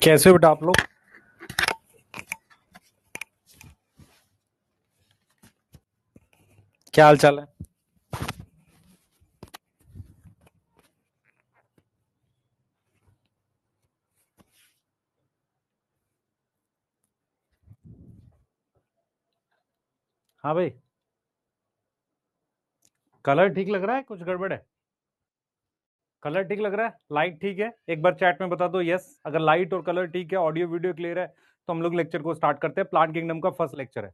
कैसे हो बेटा आप लोग? क्या हाल चाल है? हाँ भाई, कलर ठीक लग रहा है? कुछ गड़बड़ है? कलर ठीक लग रहा है, लाइट ठीक है? एक बार चैट में बता दो यस अगर लाइट और कलर ठीक है, ऑडियो वीडियो क्लियर है, तो हम लोग लेक्चर को स्टार्ट करते हैं। प्लांट किंगडम का फर्स्ट लेक्चर है।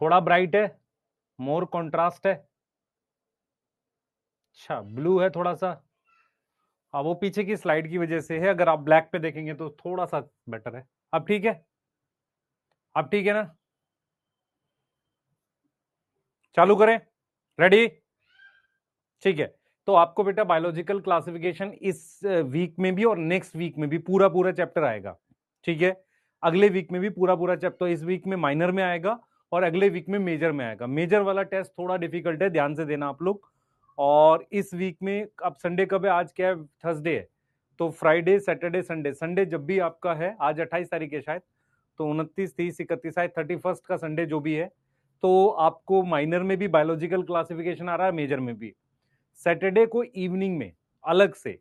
थोड़ा ब्राइट है, मोर कंट्रास्ट है। अच्छा, ब्लू है थोड़ा सा। हाँ, वो पीछे की स्लाइड की वजह से है, अगर आप ब्लैक पे देखेंगे तो थोड़ा सा बेटर है। अब ठीक है? अब ठीक है ना? चालू करें? रेडी? ठीक है। तो आपको बेटा बायोलॉजिकल क्लासिफिकेशन इस वीक में भी और नेक्स्ट वीक में भी पूरा पूरा चैप्टर आएगा। ठीक है? अगले वीक में भी पूरा पूरा चैप्टर, इस वीक में माइनर में आएगा और अगले वीक में मेजर में आएगा। मेजर वाला टेस्ट थोड़ा डिफिकल्ट है, ध्यान से देना आप लोग। और इस वीक में अब संडे कब है? आज क्या है? थर्सडे है। तो फ्राइडे सैटरडे संडे, संडे जब भी आपका है, आज 28 तारीख है शायद, तो 29 30 31 31 का संडे जो भी है, तो आपको माइनर में भी बायोलॉजिकल क्लासिफिकेशन आ रहा है, मेजर में भी। सैटरडे को इवनिंग में अलग से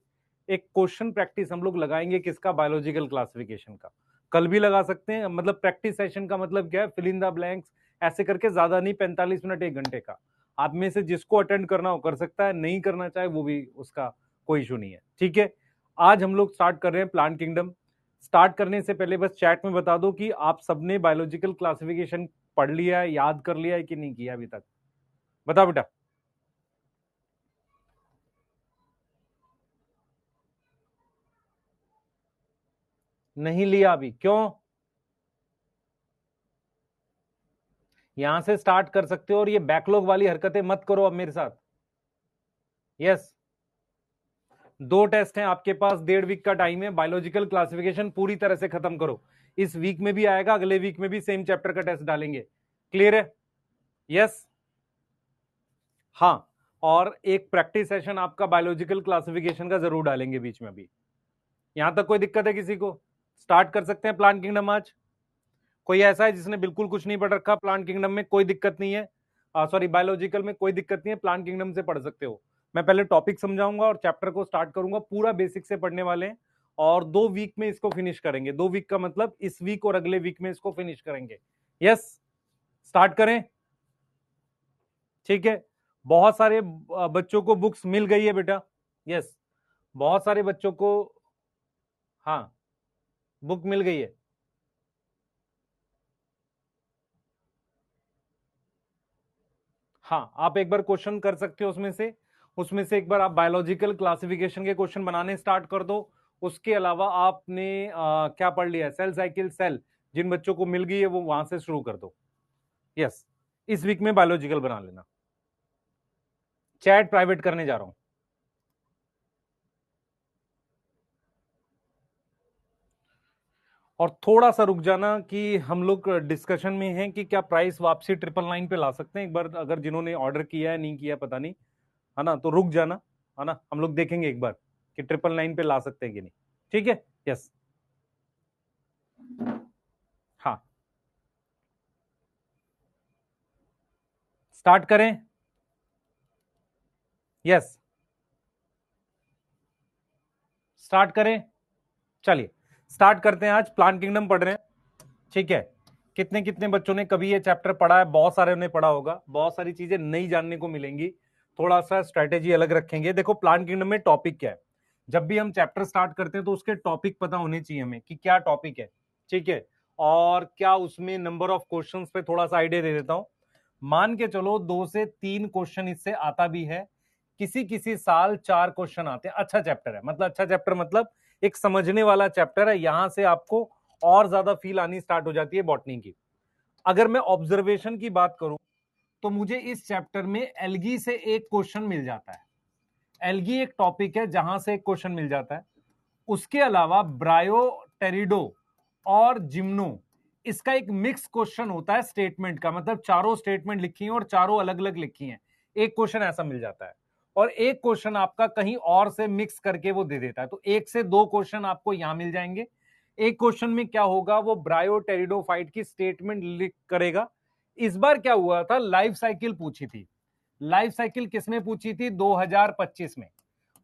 एक क्वेश्चन प्रैक्टिस हम लोग लगाएंगे, किसका? बायोलॉजिकल क्लासिफिकेशन का। कल भी लगा सकते हैं, मतलब प्रैक्टिस सेशन का मतलब क्या है? फिल इन द ब्लैंक्स, ऐसे करके, ज्यादा नहीं, 45 मिनट 1 घंटे का। आप में से जिसको अटेंड करना हो कर सकता है, नहीं करना चाहे वो भी, उसका कोई इशू नहीं है। ठीक है? आज हम लोग स्टार्ट कर रहे हैं प्लांट किंगडम। स्टार्ट करने से पहले बस चैट में बता दो कि आप सबने बायोलॉजिकल क्लासिफिकेशन पढ़ लिया है, याद कर लिया है कि नहीं किया अभी तक? बताओ बेटा। नहीं लिया अभी? क्यों? यहां से स्टार्ट कर सकते हो, और ये बैकलॉग वाली हरकतें मत करो अब मेरे साथ। यस। 2 टेस्ट हैं आपके पास, 1.5 वीक का टाइम है। बायोलॉजिकल क्लासिफिकेशन पूरी तरह से खत्म करो। इस वीक में भी आएगा, अगले वीक में भी सेम चैप्टर का टेस्ट डालेंगे। क्लियर है? यस। हाँ। और एक प्रैक्टिस सेशन आपका बायोलॉजिकल क्लासिफिकेशन का जरूर डालेंगे बीच में। अभी यहां तक कोई दिक्कत है किसी को? स्टार्ट कर सकते हैं प्लांट किंगडम आज। कोई ऐसा है जिसने बिल्कुल कुछ नहीं पढ़ रखा प्लांट किंगडम में? कोई दिक्कत नहीं है। सॉरी, बायोलॉजिकल में कोई दिक्कत नहीं है, प्लांट किंगडम से पढ़ सकते हो। मैं पहले टॉपिक समझाऊंगा और चैप्टर को स्टार्ट करूंगा, पूरा बेसिक से पढ़ने वाले हैं। और 2 वीक में इसको फिनिश करेंगे। 2 वीक का मतलब इस वीक और अगले वीक में इसको फिनिश करेंगे। यस। स्टार्ट करें? ठीक है। बहुत सारे बच्चों को बुक्स मिल गई है बेटा। यस। बहुत सारे बच्चों को, हाँ, बुक मिल गई है। हाँ, आप एक बार क्वेश्चन कर सकते हो उसमें से एक बार आप बायोलॉजिकल क्लासिफिकेशन के क्वेश्चन बनाने स्टार्ट कर दो। उसके अलावा आपने क्या पढ़ लिया है? सेल साइकिल, सेल, जिन बच्चों को मिल गई है वो वहां से शुरू कर दो। यस। इस वीक में बायोलॉजिकल बना लेना। चैट प्राइवेट करने जा रहा हूं। और थोड़ा सा रुक जाना कि हम लोग डिस्कशन में हैं कि क्या प्राइस वापसी 999 पे ला सकते हैं एक बार, अगर जिन्होंने ऑर्डर किया है नहीं किया पता नहीं, है ना, तो रुक जाना। है ना, हम लोग देखेंगे एक बार कि 999 पे ला सकते हैं कि नहीं। ठीक है? यस। हाँ, स्टार्ट करें? यस। स्टार्ट करें? चलिए स्टार्ट करते हैं। आज प्लांट किंगडम पढ़ रहे हैं। ठीक है? कितने कितने बच्चों ने कभी ये चैप्टर पढ़ा है? बहुत सारे ने पढ़ा होगा। बहुत सारी चीजें नई जानने को मिलेंगी, थोड़ा सा स्ट्रेटेजी अलग रखेंगे। देखो, प्लांट किंगडम में टॉपिक क्या है? जब भी हम चैप्टर स्टार्ट करते हैं तो उसके टॉपिक पता होने चाहिए हमें कि क्या टॉपिक है। ठीक है? और क्या उसमें नंबर ऑफ क्वेश्चंस पे थोड़ा सा आइडिया दे देता हूं। मान के चलो 2 से 3 क्वेश्चन इससे आता भी है, किसी किसी साल 4 क्वेश्चन आते हैं। अच्छा चैप्टर है, मतलब अच्छा चैप्टर मतलब एक समझने वाला चैप्टर है। यहां से आपको और ज्यादा फील आनी स्टार्ट हो जाती है बॉटनी की। अगर मैं ऑब्जर्वेशन की बात करूं तो मुझे इस चैप्टर में एल्गी से एक क्वेश्चन मिल जाता है। एल्गी एक टॉपिक है जहां से एक क्वेश्चन मिल जाता है। उसके अलावा ब्रायो, टेरिडो और जिम्नो, इसका एक मिक्स क्वेश्चन होता है स्टेटमेंट का, मतलब चारों स्टेटमेंट लिखी हैं और चारों अलग अलग लिखी हैं, एक क्वेश्चन ऐसा मिल जाता है। और एक क्वेश्चन आपका कहीं और से मिक्स करके वो दे देता है। तो एक से दो क्वेश्चन आपको यहां मिल जाएंगे। एक क्वेश्चन में क्या होगा, वो ब्रायोटेरिडोफाइट की स्टेटमेंट लिख करेगा। इस बार क्या हुआ था, लाइफ साइकिल पूछी थी। लाइफ साइकिल किसमें पूछी थी, 2025 में।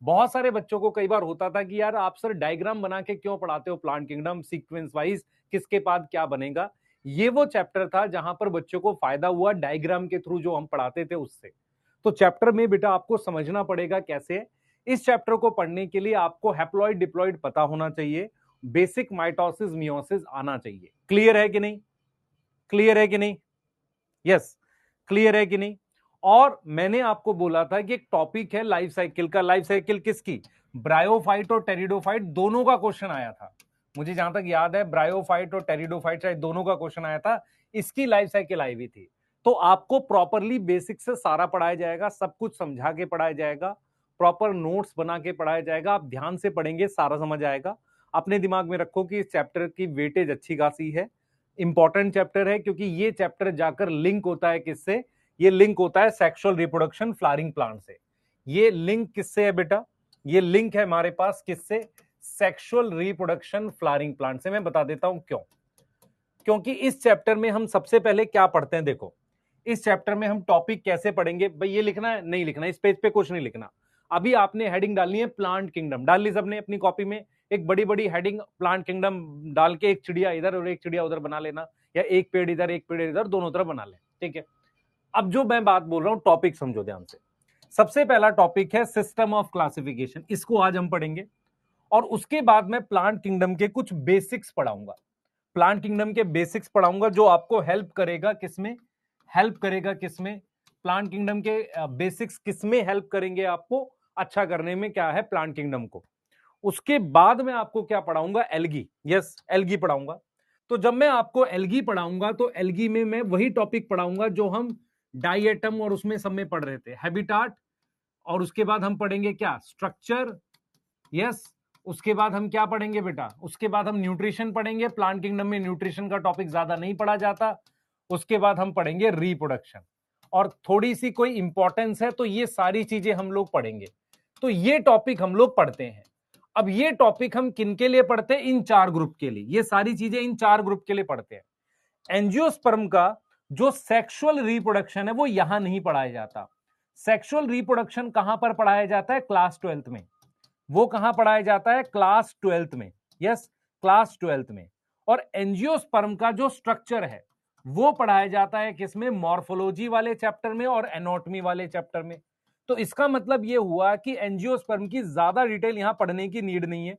बहुत सारे बच्चों को कई बार होता था कि यार आप सर डायग्राम बना के क्यों पढ़ाते हो, प्लांट किंगडम सीक्वेंस वाइज किसके बाद क्या बनेगा। ये वो चैप्टर था जहां पर बच्चों को फायदा हुआ डायग्राम के थ्रू जो हम पढ़ाते थे उससे। तो चैप्टर में बेटा आपको समझना पड़ेगा कैसे। इस चैप्टर को पढ़ने के लिए आपको हैप्लॉइड डिप्लॉइड पता होना चाहिए, बेसिक माइटोसिस मियोसिस आना चाहिए। क्लियर है कि नहीं, क्लियर है कि नहीं, यस क्लियर है कि नहीं। और मैंने आपको बोला था कि एक टॉपिक है लाइफ साइकिल का। लाइफ साइकिल किसकी, ब्रायोफाइट और टेरिडोफाइट दोनों का क्वेश्चन आया था। मुझे जहां तक याद है ब्रायोफाइट और टेरिडोफाइट शायद दोनों का क्वेश्चन आया था, इसकी लाइफ साइकिल आई हुई थी। तो आपको प्रॉपरली बेसिक से सारा पढ़ाया जाएगा, सब कुछ समझा के पढ़ाया जाएगा, प्रॉपर नोट्स बना के पढ़ाया जाएगा। आप ध्यान से पढ़ेंगे सारा समझ आएगा। अपने दिमाग में रखो कि इस चैप्टर की वेटेज अच्छी खासी है, इंपॉर्टेंट चैप्टर है, क्योंकि ये चैप्टर जाकर लिंक होता है किससे, ये लिंक होता है सेक्सुअल रिप्रोडक्शन फ्लावरिंग प्लांट से। ये लिंक किससे है बेटा, ये लिंक है हमारे पास किससे, सेक्सुअल रिप्रोडक्शन फ्लावरिंग प्लांट से। मैं बता देता हूं क्यों। क्योंकि इस चैप्टर में हम सबसे पहले क्या पढ़ते हैं, देखो इस चैप्टर में हम टॉपिक कैसे पढ़ेंगे भाई, ये लिखना है नहीं लिखना, इस पेज पे कुछ नहीं लिखना। अभी आपने हेडिंग डालनी है प्लांट किंगडम, डाल ली सबने अपनी कॉपी में, एक बड़ी बड़ी हेडिंग प्लांट किंगडम डाल के एक चिड़िया इधर और एक चिड़िया उधर बना लेना, या एक पेड़ इधर एक पेड़ इधर दोनों तरफ बना ले, ठीक है। अब जो मैं बात बोल रहा हूं टॉपिक समझो ध्यान से। सबसे पहला टॉपिक है सिस्टम ऑफ क्लासिफिकेशन, इसको आज हम पढ़ेंगे। और उसके बाद मैं प्लांट किंगडम के कुछ बेसिक्स पढ़ाऊंगा, प्लांट किंगडम के बेसिक्स पढ़ाऊंगा जो आपको हेल्प करेगा किसमें, हेल्प करेगा किसमें, प्लांट किंगडम के बेसिक्स किसमें हेल्प करेंगे आपको अच्छा करने में, क्या है प्लांट किंगडम को। उसके बाद मैं आपको क्या पढ़ाऊंगा, एल्गी, यस एल्गी पढ़ाऊंगा। तो जब मैं आपको एल्गी पढ़ाऊंगा तो एल्गी में मैं वही टॉपिक पढ़ाऊंगा जो हम डाइएटम और उसमें सब में पढ़ रहे थे, हैबिटाट। और उसके बाद हम पढ़ेंगे क्या, स्ट्रक्चर, यस। उसके बाद हम क्या पढ़ेंगे बेटा, उसके बाद हम न्यूट्रिशन पढ़ेंगे, प्लांट किंगडम में न्यूट्रिशन का टॉपिक ज्यादा नहीं पढ़ा जाता। उसके बाद हम पढ़ेंगे रिप्रोडक्शन, और थोड़ी सी कोई इंपॉर्टेंस है तो ये सारी चीजें हम लोग पढ़ेंगे। तो ये टॉपिक हम लोग पढ़ते हैं। अब ये टॉपिक हम किन के लिए पढ़ते हैं, इन चार ग्रुप के लिए, ये सारी चीजें इन चार ग्रुप के लिए पढ़ते हैं। एंजियोस्पर्म का जो सेक्सुअल रिप्रोडक्शन है वो यहां नहीं पढ़ाया जाता। सेक्सुअल रिप्रोडक्शन कहां पर पढ़ाया जाता है, क्लास 12th में। वो कहां पढ़ाया जाता है, क्लास 12th में, यस क्लास 12th में। और एंजियोस्पर्म का जो स्ट्रक्चर है वो पढ़ाया जाता है किसमें, मॉर्फोलॉजी वाले चैप्टर में और एनाटॉमी वाले चैप्टर में। तो इसका मतलब ये हुआ कि एंजियोस्पर्म की ज्यादा डिटेल यहां पढ़ने की नीड नहीं है,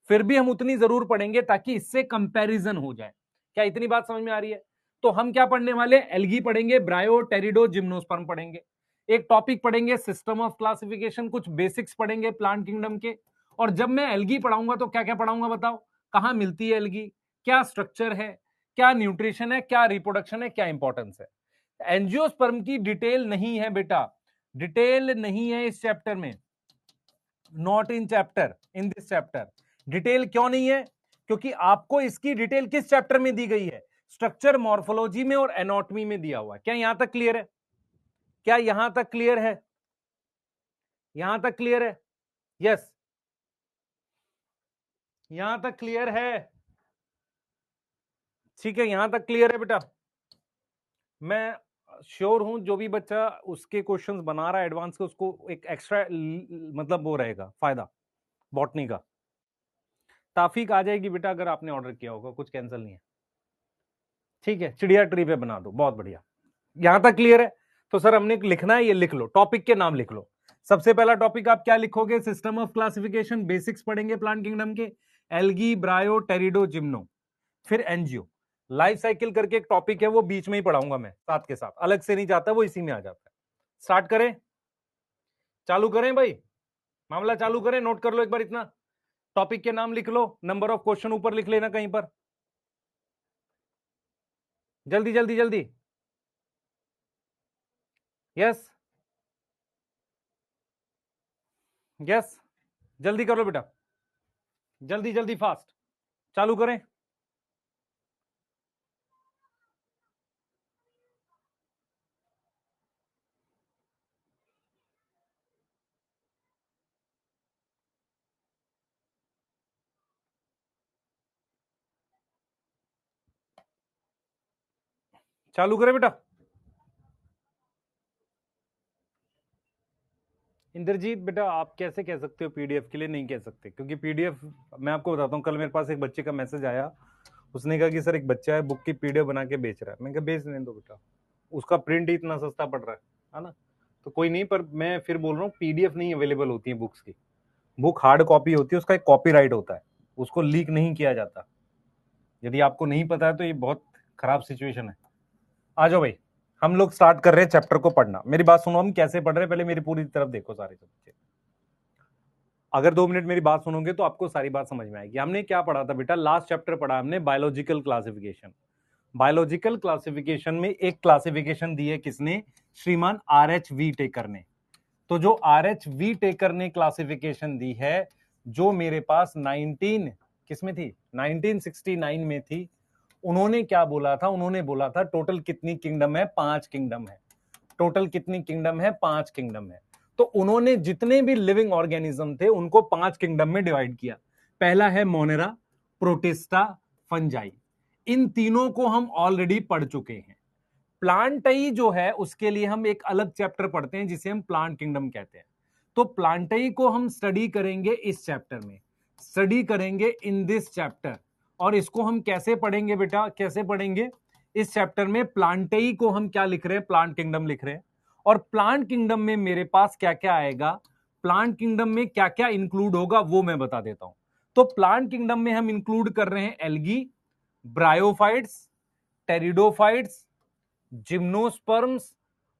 फिर भी हम उतनी जरूर पढ़ेंगे ताकि इससे कंपैरिजन हो जाए। क्या इतनी बात समझ में आ रही है। तो हम क्या पढ़ने वाले, एल्गी पढ़ेंगे, ब्रायो टेरिडो जिम्नोस्पर्म पढ़ेंगे, एक टॉपिक पढ़ेंगे सिस्टम ऑफ क्लासिफिकेशन, कुछ बेसिक्स पढ़ेंगे प्लांट किंगडम के। और जब मैं एल्गी पढ़ाऊंगा तो क्या क्या पढ़ाऊंगा बताओ, कहां मिलती है एल्गी, क्या स्ट्रक्चर है, क्या न्यूट्रिशन है, क्या रिप्रोडक्शन है, क्या इंपॉर्टेंस है। एंजियोस्पर्म की डिटेल नहीं है बेटा, डिटेल नहीं है इस चैप्टर में, not in chapter, in this chapter. Detail क्यों नहीं है, क्योंकि आपको इसकी डिटेल किस चैप्टर में दी गई है, स्ट्रक्चर मॉर्फोलॉजी में और एनाटॉमी में दिया हुआ है। क्या यहां तक क्लियर है, क्या यहां तक क्लियर है, यहां तक क्लियर है, यस यहां तक क्लियर है, ठीक है यहां तक क्लियर है बेटा। मैं श्योर हूं जो भी बच्चा उसके क्वेश्चंस बना रहा है एडवांस के, उसको एक एक्स्ट्रा मतलब वो रहेगा फायदा बॉटनी का। ताफीक आ जाएगी बेटा अगर आपने ऑर्डर किया होगा, कुछ कैंसिल नहीं है, ठीक है चिड़िया ट्री पे बना दो, बहुत बढ़िया। यहां तक क्लियर है। तो सर हमने लिखना है, ये लिख लो, टॉपिक के नाम लिख लो। सबसे पहला टॉपिक आप क्या लिखोगे, सिस्टम ऑफ क्लासिफिकेशन, बेसिक्स पढ़ेंगे प्लांट किंगडम के, एल्गी ब्रायो टेरिडो जिम्नो, फिर एनजीओ। लाइफ साइकिल करके एक टॉपिक है वो बीच में ही पढ़ाऊंगा मैं, साथ के साथ अलग से नहीं जाता, वो इसी में आ जाता है। स्टार्ट करें, चालू करें भाई, मामला चालू करें, नोट कर लो एक बार इतना, टॉपिक के नाम लिख लो, नंबर ऑफ क्वेश्चन ऊपर लिख लेना कहीं पर, जल्दी जल्दी जल्दी, यस यस जल्दी कर लो बेटा, जल्दी जल्दी फास्ट, चालू करें। चालू करें बेटा। इंद्रजीत बेटा आप कैसे कह सकते हो पीडीएफ के लिए? नहीं कह सकते, क्योंकि पीडीएफ मैं आपको बताता हूँ, कल मेरे पास एक बच्चे का मैसेज आया, उसने कहा कि सर एक बच्चा है बुक की पीडीएफ बना के बेच रहा है। मैं कहा बेचने दो बेटा, उसका प्रिंट ही इतना सस्ता पड़ रहा है ना, तो कोई नहीं। पर मैं फिर बोल रहा हूँ पीडीएफ नहीं अवेलेबल होती है बुक्स की, बुक हार्ड कॉपी होती है, उसका एक कॉपीराइट होता है, उसको लीक नहीं किया जाता। यदि आपको नहीं पता है तो ये बहुत खराब सिचुएशन है। आ जाओ भाई, हम लोग स्टार्ट कर रहे हैं चैप्टर को पढ़ना। मेरी बात सुनो, हम कैसे पढ़ रहे हैं, पहले मेरी पूरी तरफ देखो सारे बच्चे। अगर 2 मिनट मेरी बात सुनोगे तो आपको सारी बात समझ में आएगी। हमने क्या पढ़ा था बेटा? लास्ट चैप्टर पढ़ा हमने बायोलॉजिकल क्लासिफिकेशन। बायोलॉजिकल क्लासिफिकेशन में एक क्लासिफिकेशन दी है किसने? श्रीमान आर एच वी टेकर ने। तो जो आर एच वी टेकर ने क्लासिफिकेशन दी है, जो मेरे पास 19 किसमें थी, 1969 में थी, उन्होंने क्या बोला था? उन्होंने बोला था टोटल कितनी किंगडम है? 5 किंगडम है। टोटल कितनी किंगडम है? 5 किंगडम है। तो उन्होंने जितने भी लिविंग ऑर्गेनिज्म थे उनको 5 किंगडम में डिवाइड किया। पहला है मोनेरा, प्रोटिस्टा, फंजाई। इन तीनों को हम ऑलरेडी पढ़ चुके हैं। प्लांटई जो है उसके लिए हम एक अलग चैप्टर पढ़ते हैं जिसे हम प्लांट किंगडम कहते हैं। तो प्लांटई को हम स्टडी करेंगे इस चैप्टर में, स्टडी करेंगे इन दिस चैप्टर। और इसको हम कैसे पढ़ेंगे बेटा? कैसे पढ़ेंगे? इस चैप्टर में प्लांटई को हम क्या लिख रहे हैं? प्लांट किंगडम लिख रहे हैं। और प्लांट किंगडम में मेरे पास क्या क्या आएगा, प्लांट किंगडम में क्या क्या इंक्लूड होगा वो मैं बता देता हूं। तो प्लांट किंगडम में हम इंक्लूड कर रहे हैं एल्गी, ब्रायोफाइट्स, टेरिडोफाइट्स, जिम्नोस्पर्म्स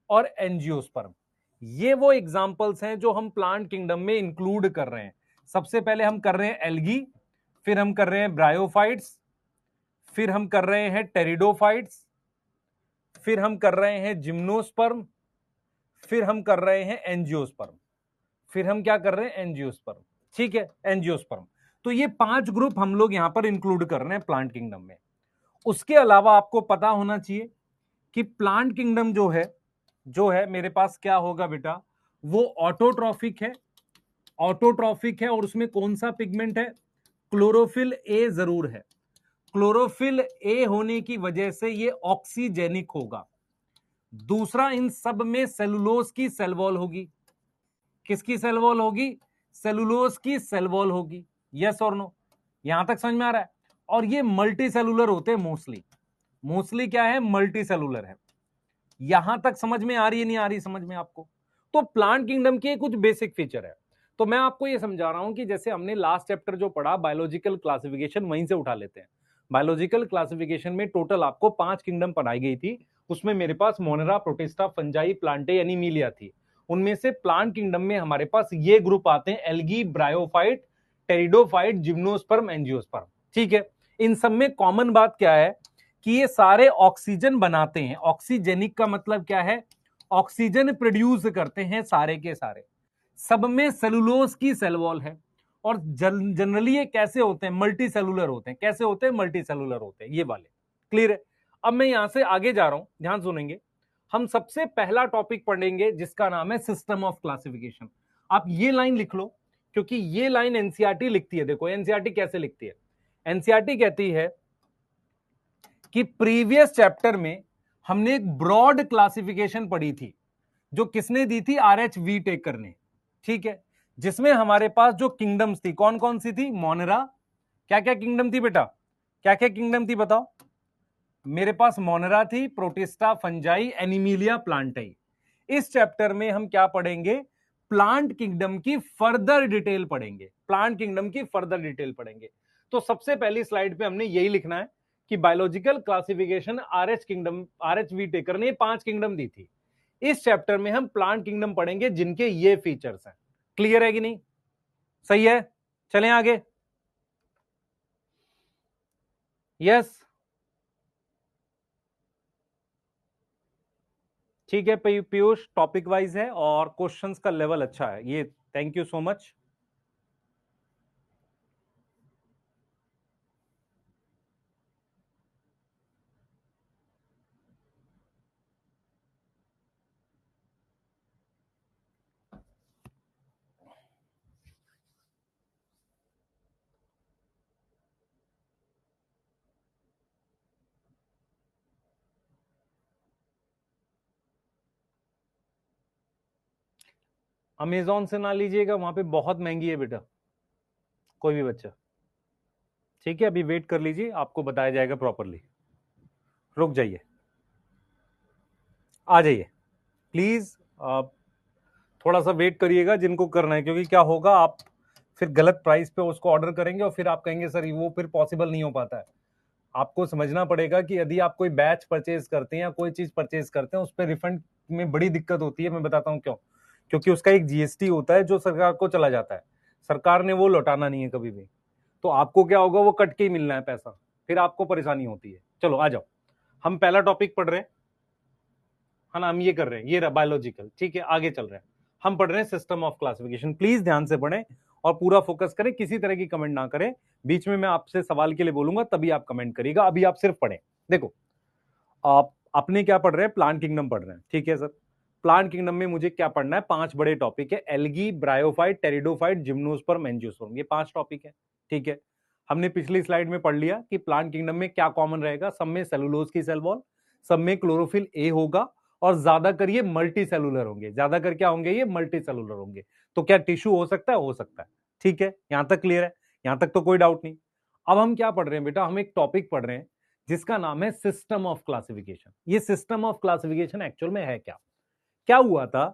और एंजियोस्पर्म। ये वो एग्जांपल्स हैं जो हम प्लांट किंगडम में इंक्लूड कर रहे हैं। सबसे पहले हम कर रहे हैं एल्गी, फिर हम कर रहे हैं ब्रायोफाइट्स, फिर हम कर रहे हैं टेरिडोफाइट्स, फिर हम कर रहे हैं जिम्नोस्पर्म, फिर हम कर रहे हैं एंजियोस्पर्म, फिर हम क्या कर रहे हैं? एंजियोस्पर्म। ठीक है, एंजियोस्पर्म। तो ये 5 ग्रुप हम लोग यहां पर इंक्लूड कर रहे हैं प्लांट किंगडम में। उसके अलावा आपको पता होना चाहिए कि प्लांट किंगडम जो है मेरे पास क्या होगा बेटा? वो ऑटोट्रॉफिक है, ऑटोट्रॉफिक है। और उसमें कौन सा पिगमेंट है? क्लोरोफिल ए जरूर है। क्लोरोफिल ए होने की वजह से ये ऑक्सीजेनिक होगा। दूसरा, इन सब में सेलुलोज की सेल वॉल होगी। किसकी सेल वॉल होगी? सेलुलोज की सेल वॉल होगी। यस और नो? यहां तक समझ में आ रहा है? और ये मल्टी सेलुलर होते हैं मोस्टली। मोस्टली क्या है? मल्टी सेलुलर है। यहां तक समझ में आ रही है? नहीं आ रही समझ में आपको? तो प्लांट किंगडम के कुछ बेसिक फीचर है। तो मैं आपको ये समझा रहा हूं कि जैसे हमने लास्ट चैप्टर जो पढ़ा बायोलॉजिकल क्लासिफिकेशन, वहीं से उठा लेते हैं। बायोलॉजिकल क्लासिफिकेशन में टोटल आपको 5 किंगडम पढ़ाई गई थी। उसमें मेरे पास मोनेरा, प्रोटिस्टा, फंजाई, प्लांटे एनीमिलिया थी। उनमें से प्लांट किंगडम में हमारे पास ये ग्रुप आते हैं, algae, bryophyte, pteridophyte, gymnosperm, angiosperm. ठीक है। इन सब में कॉमन बात क्या है कि ये सारे ऑक्सीजन बनाते हैं। ऑक्सीजेनिक का मतलब क्या है? ऑक्सीजन प्रोड्यूस करते हैं सारे के सारे। सब में सेलुलोज की सेल वॉल है। और जनरली ये कैसे होते हैं? मल्टी सेलुलर होते हैं। कैसे होते हैं? मल्टी सेलुलर होते हैं ये वाले। क्लियर है? अब मैं यहां से आगे जा रहा हूं, ध्यान सुनेंगे। हम सबसे पहला टॉपिक पढ़ेंगे जिसका नाम है सिस्टम ऑफ क्लासिफिकेशन। आप ये लाइन लिख लो, क्योंकि ये लाइन एनसीईआरटी लिखती है। देखो एनसीईआरटी कैसे लिखती है। एनसीईआरटी कहती है कि प्रीवियस चैप्टर में हमने एक ब्रॉड क्लासिफिकेशन पढ़ी थी, जो किसने दी थी? आर एच वी टेकर ने। ठीक है। जिसमें हमारे पास जो किंगडम्स थी कौन कौन सी थी? मोनेरा। क्या क्या किंगडम थी बेटा? क्या क्या किंगडम थी बताओ? मेरे पास मोनेरा थी, प्रोटिस्टा, फंजाई, एनिमिलिया, प्लांटाई। इस चैप्टर में हम क्या पढ़ेंगे? प्लांट किंगडम की फर्दर डिटेल पढ़ेंगे। प्लांट किंगडम की फर्दर डिटेल पढ़ेंगे। तो सबसे पहली स्लाइड पे हमने यही लिखना है कि biological classification R H we taker ने 5 किंगडम दी थी। इस चैप्टर में हम प्लांट किंगडम पढ़ेंगे जिनके ये फीचर्स हैं। क्लियर है कि नहीं? सही है? चलें आगे। यस, ठीक है पीयूष, टॉपिक वाइज है और क्वेश्चंस का लेवल अच्छा है ये। Thank you so much. Amazon से ना लीजिएगा, वहां पे बहुत महंगी है बेटा, कोई भी बच्चा। ठीक है, अभी वेट कर लीजिए, आपको बताया जाएगा प्रॉपरली। रुक जाइए, आ जाइए प्लीज। आप थोड़ा सा वेट करिएगा जिनको करना है, क्योंकि क्या होगा, आप फिर गलत प्राइस पे उसको ऑर्डर करेंगे और फिर आप कहेंगे सर वो फिर पॉसिबल नहीं हो पाता है। आपको समझना पड़ेगा कि यदि आप कोई बैच परचेज करते हैं या कोई चीज परचेज करते हैं, उस पर रिफंड में बड़ी दिक्कत होती है। मैं बताता हूं क्यों। क्योंकि उसका एक जीएसटी होता है जो सरकार को चला जाता है, सरकार ने वो लौटाना नहीं है कभी भी। तो आपको क्या होगा, वो कट के ही मिलना है पैसा, फिर आपको परेशानी होती है। चलो आ जाओ, हम पहला टॉपिक पढ़ रहे हैं, है ना, हम ये कर रहे हैं, ये रहा बायोलॉजिकल। ठीक है, आगे चल रहे हैं, हम पढ़ रहे हैं सिस्टम ऑफ क्लासिफिकेशन। प्लीज ध्यान से पढ़ें और पूरा फोकस करें, किसी तरह की कमेंट ना करें। बीच में मैं आपसे सवाल के लिए बोलूंगा तभी आप कमेंट करिएगा, अभी आप सिर्फ पढ़ें। देखो, आप अपने क्या पढ़ रहे हैं, प्लांट किंगडम पढ़ रहे हैं। ठीक है सर, प्लांट किंगडम में मुझे क्या पढ़ना है, 5 बड़े टॉपिक है, algae, bryophyte, pteridophyte, gymnosperm, angiosperm, ये 5 टॉपिक है। ठीक है, हमने पिछली स्लाइड में पढ़ लिया कि प्लांट किंगडम में क्या कॉमन रहेगा, सब में सेलुलोज की सेल वॉल, सब में क्लोरोफिल ए होगा, और ज्यादातर ये मल्टी सेलुलर होंगे। ज्यादातर क्या होंगे, ये मल्टी सेलुलर होंगे। तो क्या टिश्यू हो सकता है, हो सकता है। ठीक है, यहां तक क्लियर है, यहां तक तो कोई डाउट नहीं। अब हम क्या पढ़ रहे हैं बेटा, हम एक टॉपिक पढ़ रहे हैं जिसका नाम है सिस्टम ऑफ क्लासिफिकेशन। ये सिस्टम ऑफ क्लासिफिकेशन एक्चुअल में है क्या। क्या हुआ था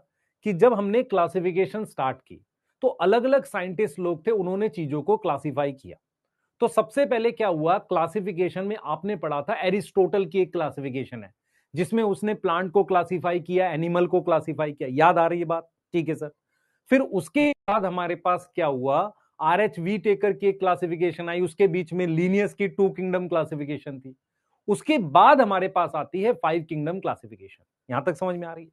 कि जब हमने क्लासिफिकेशन स्टार्ट की, तो अलग अलग साइंटिस्ट लोग थे, उन्होंने चीजों को क्लासिफाई किया। तो सबसे पहले क्या हुआ, क्लासिफिकेशन में आपने पढ़ा था एरिस्टोटल की एक क्लासिफिकेशन है, जिसमें उसने प्लांट को क्लासिफाई किया, एनिमल को क्लासिफाई किया। याद आ रही है बात। ठीक है सर, फिर उसके बाद हमारे पास क्या हुआ, आर एच वी टेकर की एक क्लासिफिकेशन आई, उसके बीच में लीनियस की 2 किंगडम क्लासिफिकेशन थी। उसके बाद हमारे पास आती है 5 किंगडम क्लासिफिकेशन। यहां तक समझ में आ रही है।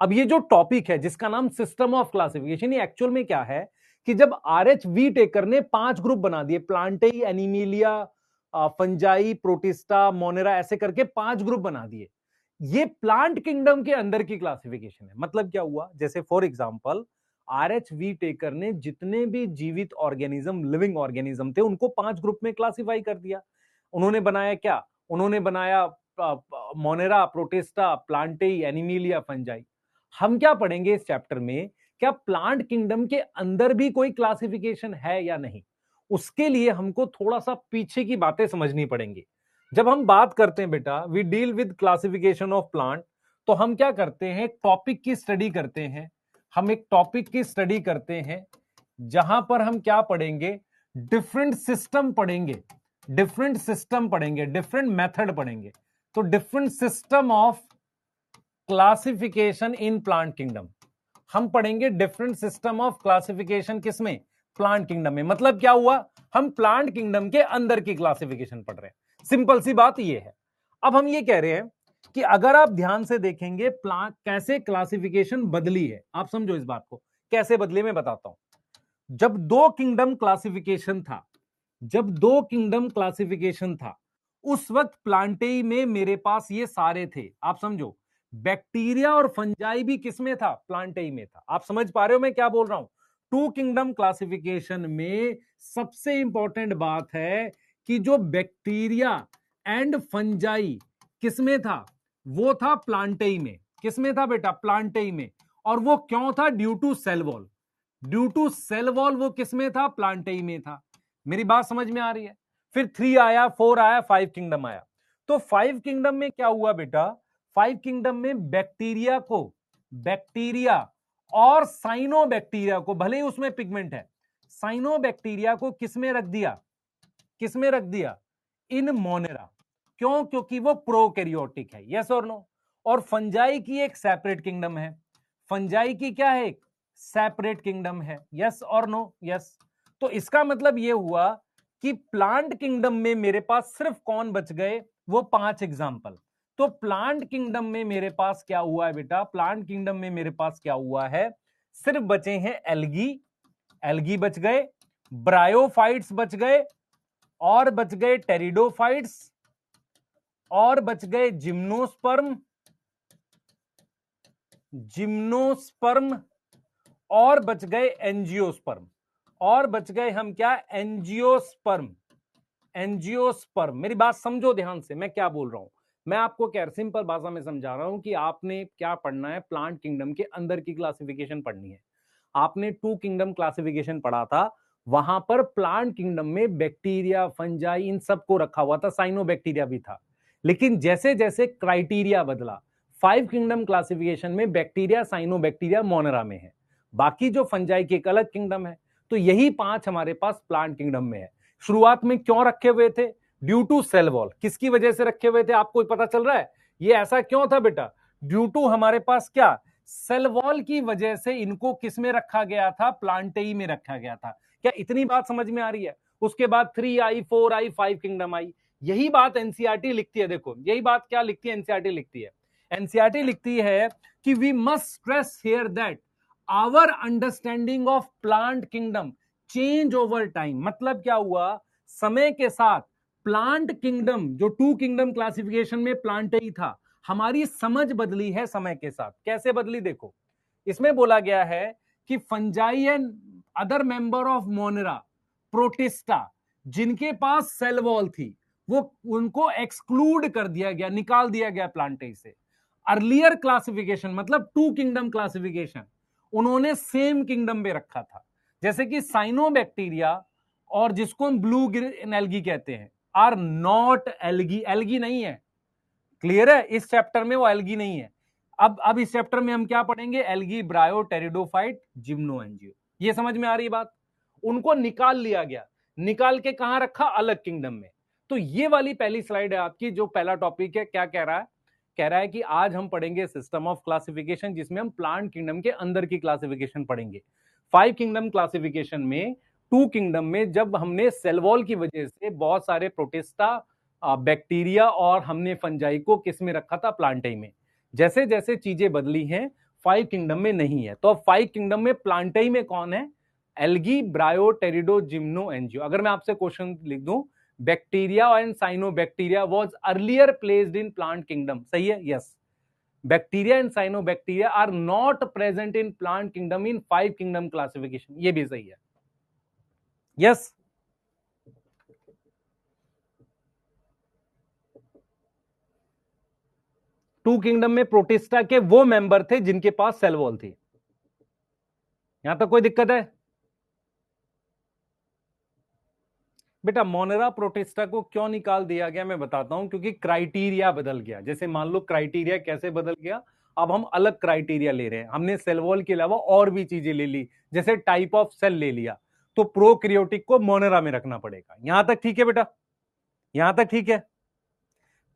अब ये जो टॉपिक है जिसका नाम सिस्टम ऑफ क्लासिफिकेशन, ये एक्चुअल में क्या है कि जब आर एच वी टेकर ने 5 ग्रुप बना दिए, प्लांटेई, एनिमिलिया, फंजाई, प्रोटिस्टा, मोनेरा, ऐसे करके 5 ग्रुप बना दिए। ये प्लांट किंगडम के अंदर की क्लासिफिकेशन है। मतलब क्या हुआ, जैसे for example R H we taker ने जितने भी जीवित ऑर्गेनिज्म, लिविंग ऑर्गेनिज्म थे, उनको 5 ग्रुप में क्लासिफाई कर दिया। उन्होंने बनाया क्या, उन्होंने बनाया मोनेरा, प्रोटिस्टा, प्लांटेई, एनिमिलिया, फंजाई। हम क्या पढ़ेंगे इस चैप्टर में, क्या प्लांट किंगडम के अंदर भी कोई क्लासिफिकेशन है या नहीं, उसके लिए हमको थोड़ा सा पीछे की बातें समझनी पड़ेंगी। जब हम बात करते हैं बेटा, we deal with classification of plant, तो हम क्या करते हैं, एक टॉपिक की स्टडी करते हैं। हम एक टॉपिक की स्टडी करते हैं जहां पर हम क्या पढ़ेंगे, डिफरेंट सिस्टम पढ़ेंगे, डिफरेंट सिस्टम पढ़ेंगे, डिफरेंट मेथड पढ़ेंगे। तो different system of classification in plant kingdom, हम पढ़ेंगे डिफरेंट सिस्टम ऑफ क्लासिफिकेशन किसमें, प्लांट किंगडम में। मतलब क्या हुआ, हम प्लांट किंगडम के अंदर की क्लासिफिकेशन पढ़ रहे हैं। सिंपल सी बात ये है। अब हम ये कह रहे हैं कि अगर आप ध्यान से देखेंगे प्लांट कैसे क्लासिफिकेशन बदली है, आप समझो इस बात को कैसे बदली, मैं बताता हूं। जब 2 किंगडम क्लासिफिकेशन था, जब 2 किंगडम क्लासिफिकेशन था, उस वक्त प्लांटेई में मेरे पास ये सारे थे। आप समझो, बैक्टीरिया और फंजाई भी किसमें था, प्लांटेई में था। आप समझ पा रहे हो मैं क्या बोल रहा हूं। 2 किंगडम क्लासिफिकेशन में सबसे इंपॉर्टेंट बात है कि जो बैक्टीरिया एंड फंजाई किसमें था, वो था प्लांटेई में। किसमें था बेटा, प्लांटेई में। और वो क्यों था, due to cell wall. Due to cell wall वो किसमें था, प्लांटेई में था। मेरी बात समझ में आ रही है। फिर 3 आया, 4 आया, 5 किंगडम आया। तो 5 किंगडम में क्या हुआ बेटा, 5 किंगडम में बैक्टीरिया को, बैक्टीरिया और साइनोबैक्टीरिया को, भले ही उसमें पिगमेंट है, साइनोबैक्टीरिया को किसमें रख दिया, किसमें रख दिया, इन मोनेरा। क्यों, क्योंकि वो प्रोकैरियोटिक है। यस और नो। और फंजाई की एक सेपरेट किंगडम है, फंजाई की क्या है, एक सेपरेट किंगडम है। यस और नो, यस। तो इसका मतलब यह हुआ कि प्लांट किंगडम में मेरे पास सिर्फ कौन बच गए, वो 5 एग्जाम्पल। तो प्लांट किंगडम में मेरे पास क्या हुआ है बेटा, प्लांट किंगडम में मेरे पास क्या हुआ है, सिर्फ बचे हैं एल्गी, एल्गी बच गए, ब्रायोफाइट्स बच गए, और बच गए टेरिडोफाइट्स, और बच गए जिम्नोस्पर्म, जिम्नोस्पर्म, और बच गए एंजियोस्पर्म, और बच गए हम क्या, एंजियोस्पर्म, एंजियोस्पर्म। मेरी बात समझो ध्यान से, मैं क्या बोल रहा हूं। मैं आपको क्या सिंपल भाषा में समझा रहा हूं कि आपने क्या पढ़ना है, प्लांट किंगडम के अंदर की क्लासिफिकेशन पढ़नी है। आपने टू किंगडम क्लासिफिकेशन पढ़ा था, वहां पर प्लांट किंगडम में बैक्टीरिया, फंजाई, इन सबको रखा हुआ था, साइनोबैक्टीरिया भी था। लेकिन जैसे जैसे क्राइटेरिया बदला, फाइव किंगडम क्लासिफिकेशन में बैक्टीरिया, साइनोबैक्टीरिया मोनेरा में है, बाकी जो फंजाई की एक अलग किंगडम है। तो यही पांच हमारे पास प्लांट किंगडम में है। शुरुआत में क्यों रखे हुए थे? Due to cell wall. किसकी वजह से रखे हुए थे, आपको पता चल रहा है? ये ऐसा क्यों था बेटा? ड्यू टू हमारे पास क्या, सेल वॉल की वजह से इनको किस में रखा गया था? प्लांटेई में रखा गया था। क्या इतनी बात समझ में आ रही है? उसके बाद 3 आई, 4 आई, 5 किंगडम आई। यही बात एनसीईआरटी लिखती है। देखो यही बात क्या लिखती है एनसीईआरटी? लिखती है, एनसीईआरटी लिखती है कि we must stress here that our understanding of plant kingdom change over time. मतलब क्या हुआ? समय के साथ प्लांट किंगडम, जो टू किंगडम क्लासिफिकेशन में प्लांट ही था, हमारी समझ बदली है समय के साथ। कैसे बदली? देखो, इसमें बोला गया है कि fungi and other member of Monera, protista, जिनके पास सेल वॉल थी, वो उनको एक्सक्लूड कर दिया गया, निकाल दिया गया प्लांटेई से। अर्लियर क्लासिफिकेशन मतलब टू किंगडम क्लासिफिकेशन, उन्होंने सेम किंगडम में रखा था। जैसे कि साइनोबैक्टीरिया और जिसको हम ब्लू ग्रीन एल्गी कहते हैं, आर नॉट एल्गी। एल्गी नहीं है, क्लियर है? इस चैप्टर में वो एल्गी नहीं है। अब इस चैप्टर में हम क्या पढ़ेंगे? Algae, ब्रायो, pteridophyte, जिम्नोएंजियो। ये समझ में आ रही बात? उनको निकाल लिया गया, निकाल के कहां रखा? अलग किंगडम में। तो ये वाली पहली स्लाइड है आपकी, जो पहला टॉपिक है। क्या कह रहा है? कह रहा है कि आज हम पढ़ेंगे सिस्टम ऑफ क्लासिफिकेशन, जिसमें हम प्लांट किंगडम के अंदर की क्लासिफिकेशन पढ़ेंगे। फाइव किंगडम क्लासिफिकेशन में, टू किंगडम में जब हमने सेल वॉल की वजह से बहुत सारे प्रोटिस्टा, बैक्टीरिया और हमने फंजाई को किस में रखा था? प्लांटेई में। जैसे जैसे चीजें बदली हैं, फाइव किंगडम में नहीं है। तो अब फाइव किंगडम में प्लांटेई में कौन है? Algae, bryo, pterido, gymno, angio. अगर मैं आपसे क्वेश्चन लिख दूं, bacteria and cyanobacteria was earlier placed in plant kingdom, सही है? Yes. Bacteria and cyanobacteria are not present in plant kingdom in five kingdom classification, ये भी सही है। यस। टू किंगडम में प्रोटिस्टा के वो मेंबर थे जिनके पास सेल वॉल थी। यहां तक कोई दिक्कत है? बेटा मोनेरा प्रोटिस्टा को क्यों निकाल दिया गया मैं बताता हूं, क्योंकि क्राइटेरिया बदल गया। जैसे मान लो क्राइटेरिया कैसे बदल गया, अब हम अलग क्राइटेरिया ले रहे हैं। हमने सेल वॉल के अलावा और भी चीजें ले ली, जैसे टाइप ऑफ सेल ले लिया, तो प्रोक्रियोटिक को मोनेरा में रखना पड़ेगा। यहां तक ठीक है बेटा? यहां तक ठीक है?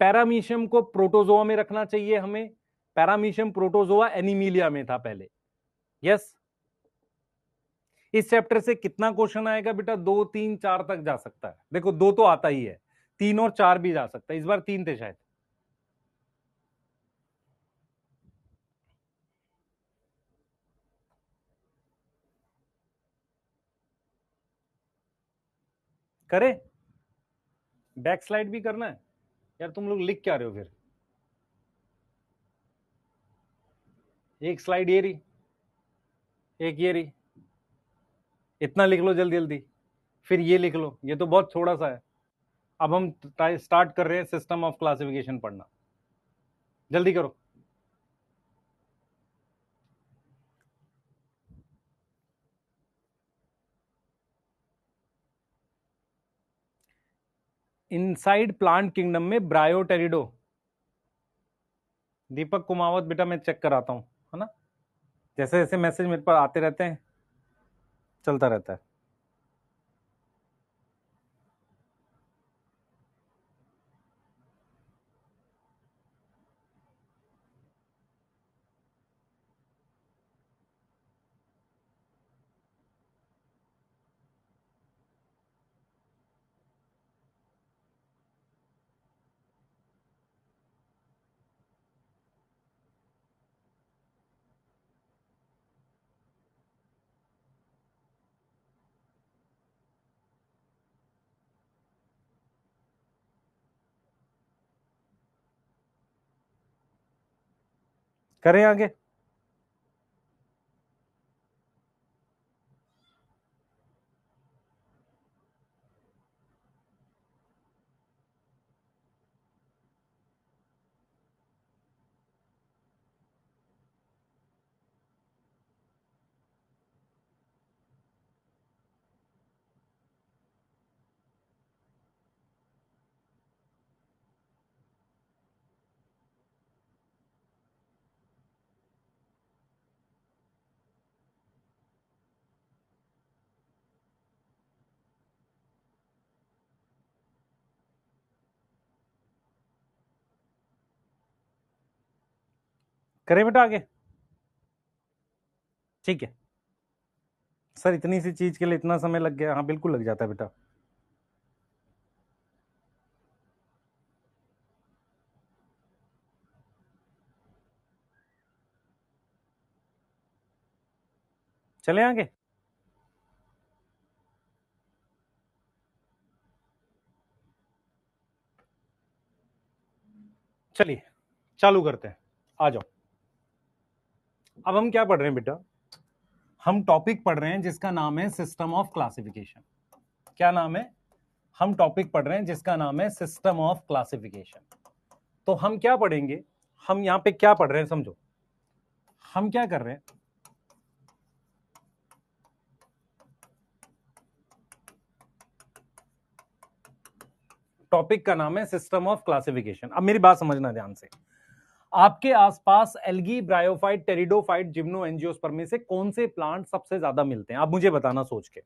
पैरामीशियम को प्रोटोजोआ में रखना चाहिए हमें। पैरामीशियम प्रोटोजोआ एनीमिलिया में था पहले। यस। इस चैप्टर से कितना क्वेश्चन आएगा बेटा? 2, 3, 4 तक जा सकता है। देखो 2 तो आता ही है, 3 और 4 भी जा सकता है। इस बार 3 थे शायद। करे बैक स्लाइड भी करना है यार? तुम लोग लिख क्या रहे हो फिर? एक स्लाइड ये रही, एक ये रही, इतना लिख लो जल्दी जल्दी। फिर ये लिख लो, ये तो बहुत थोड़ा सा है। अब हम स्टार्ट कर रहे हैं सिस्टम ऑफ क्लासिफिकेशन पढ़ना, जल्दी करो। इनसाइड प्लांट किंगडम में ब्रायोटेरिडो, दीपक कुमावत बेटा मैं चेक कराता हूं, है ना? जैसे जैसे मैसेज मेरे पर आते रहते हैं, चलता रहता है। करें आगे? करें बेटा आगे? ठीक है सर, इतनी सी चीज के लिए इतना समय लग गया? हाँ बिल्कुल लग जाता है बेटा। चले आगे? चलिए चालू करते हैं, आ जाओ। अब हम क्या पढ़ रहे हैं बेटा? हम टॉपिक पढ़ रहे हैं जिसका नाम है सिस्टम ऑफ क्लासिफिकेशन। क्या नाम है? हम टॉपिक पढ़ रहे हैं जिसका नाम है सिस्टम ऑफ क्लासिफिकेशन। तो हम क्या पढ़ेंगे? हम यहां पे क्या पढ़ रहे हैं समझो। हम क्या कर रहे हैं? टॉपिक का नाम है सिस्टम ऑफ क्लासिफिकेशन। अब मेरी बात समझना ध्यान से। आपके आसपास algae, bryophyte, pteridophyte, gymno, angiosperm में से कौन से प्लांट सबसे ज्यादा मिलते हैं? आप मुझे बताना सोच के,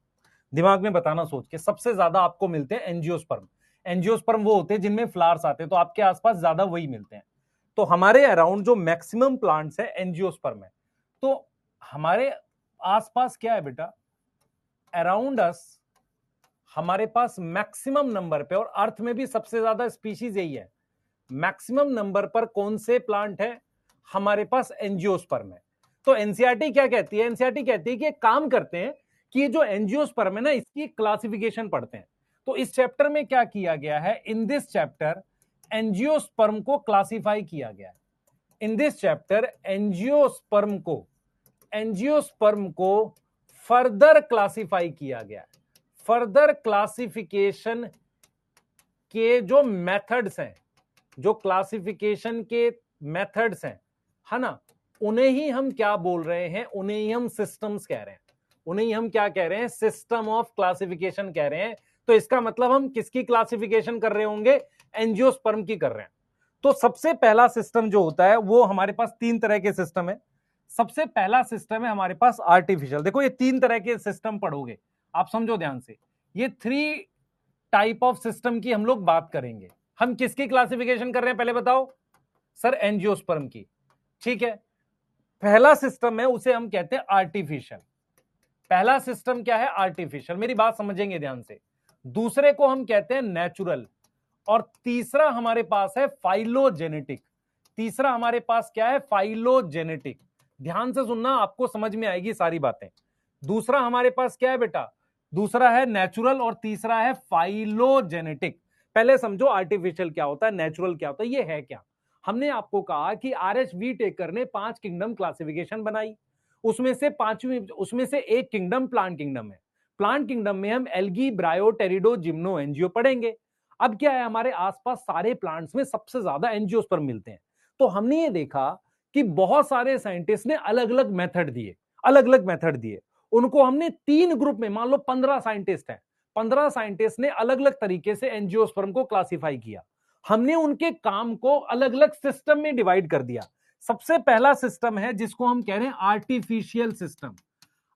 दिमाग में बताना सोच के। सबसे ज्यादा आपको मिलते हैं एंजियोस्पर्म। एंजियोस्पर्म वो होते हैं जिनमें फ्लावर्स आते हैं, तो आपके आसपास ज्यादा वही मिलते हैं। तो हमारे अराउंड जो मैक्सिमम प्लांट्स है एंजियोस्पर्म है। तो हमारे आसपास क्या है बेटा? अराउंड अस हमारे पास मैक्सिमम नंबर पे, और अर्थ में भी सबसे ज्यादा स्पीशीज यही है, मैक्सिमम नंबर पर कौन से प्लांट है? हमारे पास एंजियोस्पर्म है। तो एनसीईआरटी क्या कहती है? एनसीईआरटी कहती है कि एक काम करते हैं कि ये जो एंजियोस्पर्म है ना, इसकी क्लासिफिकेशन पढ़ते हैं। तो इस चैप्टर में क्या किया गया है? इन दिस चैप्टर एंजियोस्पर्म को क्लासिफाई किया गया है। इन दिस चैप्टर एंजियोस्पर्म को फर्दर क्लासिफाई किया गया है। फर्दर क्लासिफिकेशन के जो मेथड्स हैं, जो क्लासिफिकेशन के मेथड्स हैं, है ना, उन्हें ही हम क्या बोल रहे हैं? उन्हें ही हम सिस्टम्स कह रहे हैं। उन्हें ही हम क्या कह रहे हैं? सिस्टम ऑफ क्लासिफिकेशन कह रहे हैं। तो इसका मतलब हम किसकी क्लासिफिकेशन कर रहे होंगे? एंजियोस्पर्म की कर रहे हैं। तो सबसे पहला सिस्टम जो होता है वो हमारे पास तीन तरह के सिस्टम है। सबसे पहला सिस्टम है हमारे पास आर्टिफिशियल। देखो ये तीन तरह के सिस्टम पढ़ोगे, आप समझो ध्यान से। ये थ्री टाइप ऑफ सिस्टम की हम लोग बात करेंगे। हम किसकी क्लासिफिकेशन कर रहे हैं पहले बताओ? सर एंजियोस्पर्म की। ठीक है, पहला सिस्टम है उसे हम कहते हैं आर्टिफिशियल। पहला सिस्टम क्या है? आर्टिफिशियल। मेरी बात समझेंगे ध्यान से। दूसरे को हम कहते हैं नेचुरल, और तीसरा हमारे पास है फाइलोजेनेटिक। तीसरा हमारे पास क्या है? फाइलोजेनेटिक। ध्यान से सुनना, आपको समझ में आएगी सारी बातें। दूसरा हमारे पास क्या है बेटा? दूसरा है नेचुरल और तीसरा है फाइलोजेनेटिक। पहले समझो आर्टिफिशियल क्या होता है, नेचुरल क्या होता है, ये है क्या। हमने आपको कहा कि आर.एच. व्हीटेकर ने 5 किंगडम क्लासिफिकेशन बनाई। उसमें से एक किंगडम प्लांट किंगडम है। प्लांट किंगडम में हम algae, bryo, pterido, gymno, angio पढ़ेंगे। अब क्या है, हमारे आसपास सारे प्लांट्स में सबसे ज्यादा एंजियोस्पर्म मिलते हैं। तो हमने ये देखा कि बहुत सारे साइंटिस्ट ने अलग अलग मेथड दिए। उनको हमने तीन ग्रुप में, मान लो 15 साइंटिस्ट हैं, 15 साइंटिस्ट ने अलग अलग तरीके से एंजियोस्पर्म को क्लासिफाई किया। हमने उनके काम को अलग अलग सिस्टम में डिवाइड कर दिया। सबसे पहला सिस्टम है जिसको हम कह रहे हैं आर्टिफिशियल सिस्टम।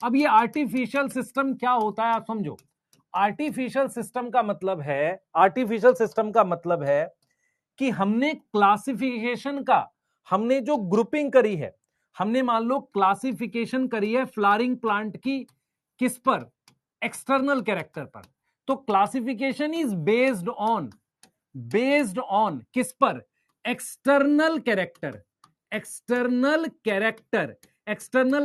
अब ये आर्टिफिशियल सिस्टम क्या होता है आप समझो। आर्टिफिशियल सिस्टम का मतलब है कि हमने क्लासिफिकेशन का, हमने जो ग्रुपिंग करी है, हमने मान लो क्लासिफिकेशन करी है फ्लावरिंग प्लांट की, किस पर? एक्सटर्नल कैरेक्टर पर। तो क्लासिफिकेशन इज बेस्ड ऑन किस पर? External character. एक्सटर्नल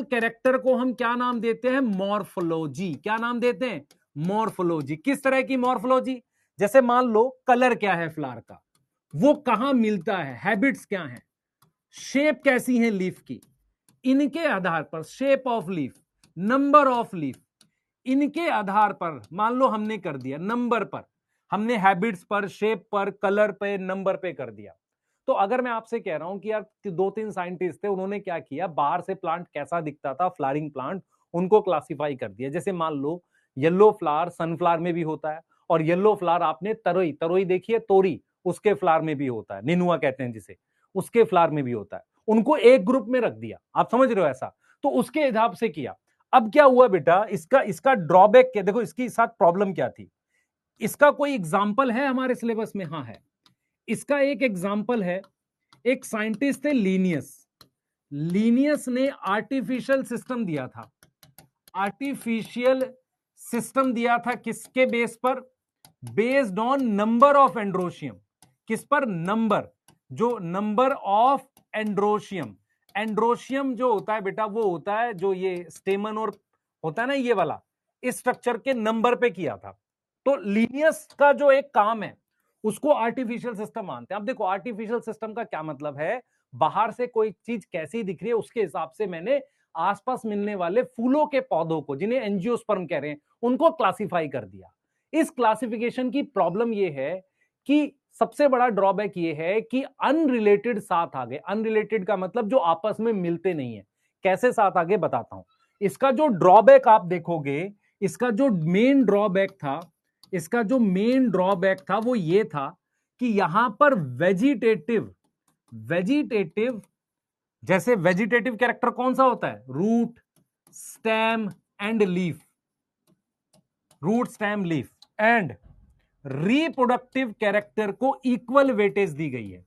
कैरेक्टर को हम क्या नाम देते हैं? मॉर्फोलॉजी। क्या नाम देते हैं? मॉर्फोलॉजी। किस तरह की मॉर्फोलॉजी? जैसे मान लो कलर क्या है फ्लावर का, वो कहां मिलता है, हैबिट्स क्या है, शेप कैसी है लीफ की, इनके आधार पर, shape of leaf, number of leaf, इनके आधार पर मान लो हमने कर दिया नंबर पर, हमने हैबिट्स पर, शेप पर, कलर पे, नंबर पे कर दिया। तो अगर मैं आपसे कह रहा हूं कि यार 2-3 साइंटिस्ट थे, उन्होंने क्या किया, बाहर से प्लांट कैसा दिखता था, फ्लावरिंग प्लांट, उनको क्लासिफाई कर दिया। जैसे मान लो येलो फ्लावर सनफ्लावर में भी होता है, और येलो फ्लावर आपने तरोई देखिए, तोरी, उसके फ्लावर में भी होता है, निनुआ कहते हैं जिसे, उसके फ्लावर में भी होता है। उनको एक ग्रुप में रख दिया, आप समझ रहे हो ऐसा। तो उसके हिसाब से किया। अब क्या हुआ बेटा, इसका ड्रॉबैक क्या, देखो इसके साथ प्रॉब्लम क्या थी। इसका कोई एग्जाम्पल है हमारे सिलेबस में? हाँ है। इसका एक एग्जाम्पल है, एक साइंटिस्ट थे लीनियस। लीनियस ने आर्टिफिशियल सिस्टम दिया था, आर्टिफिशियल सिस्टम दिया था किसके बेस पर? Based on number of androecium. किस पर? नंबर, जो नंबर ऑफ एंड्रोशियम। एंड्रोशियम जो होता है बेटा वो होता है जो ये स्टेमन और होता है ना ये वाला, इस स्ट्रक्चर के नंबर पे किया था। तो लीनियस का जो एक काम है उसको आर्टिफिशियल सिस्टम मानते हैं। अब देखो आर्टिफिशियल सिस्टम का क्या मतलब है, बाहर से कोई चीज कैसी दिख रही है उसके हिसाब से मैंने आसपास मिलने वाले फूलों के पौधों को, जिन्हें एंजियोस्पर्म कह रहे हैं, उनको क्लासिफाई कर दिया। इस क्लासिफिकेशन की प्रॉब्लम यह है कि सबसे बड़ा ड्रॉबैक ये है कि अनरिलेटेड साथ आ गए। अनरिलेटेड का मतलब जो आपस में मिलते नहीं है। कैसे साथ आगे बताता हूं। इसका जो ड्रॉबैक आप देखोगे, इसका जो मेन ड्रॉबैक था, इसका जो मेन ड्रॉबैक था वो ये था कि यहां पर वेजिटेटिव, वेजिटेटिव जैसे वेजिटेटिव कैरेक्टर कौन सा होता है? Root, stem and leaf, root, stem, leaf. And reproductive character को इक्वल वेटेज दी गई है।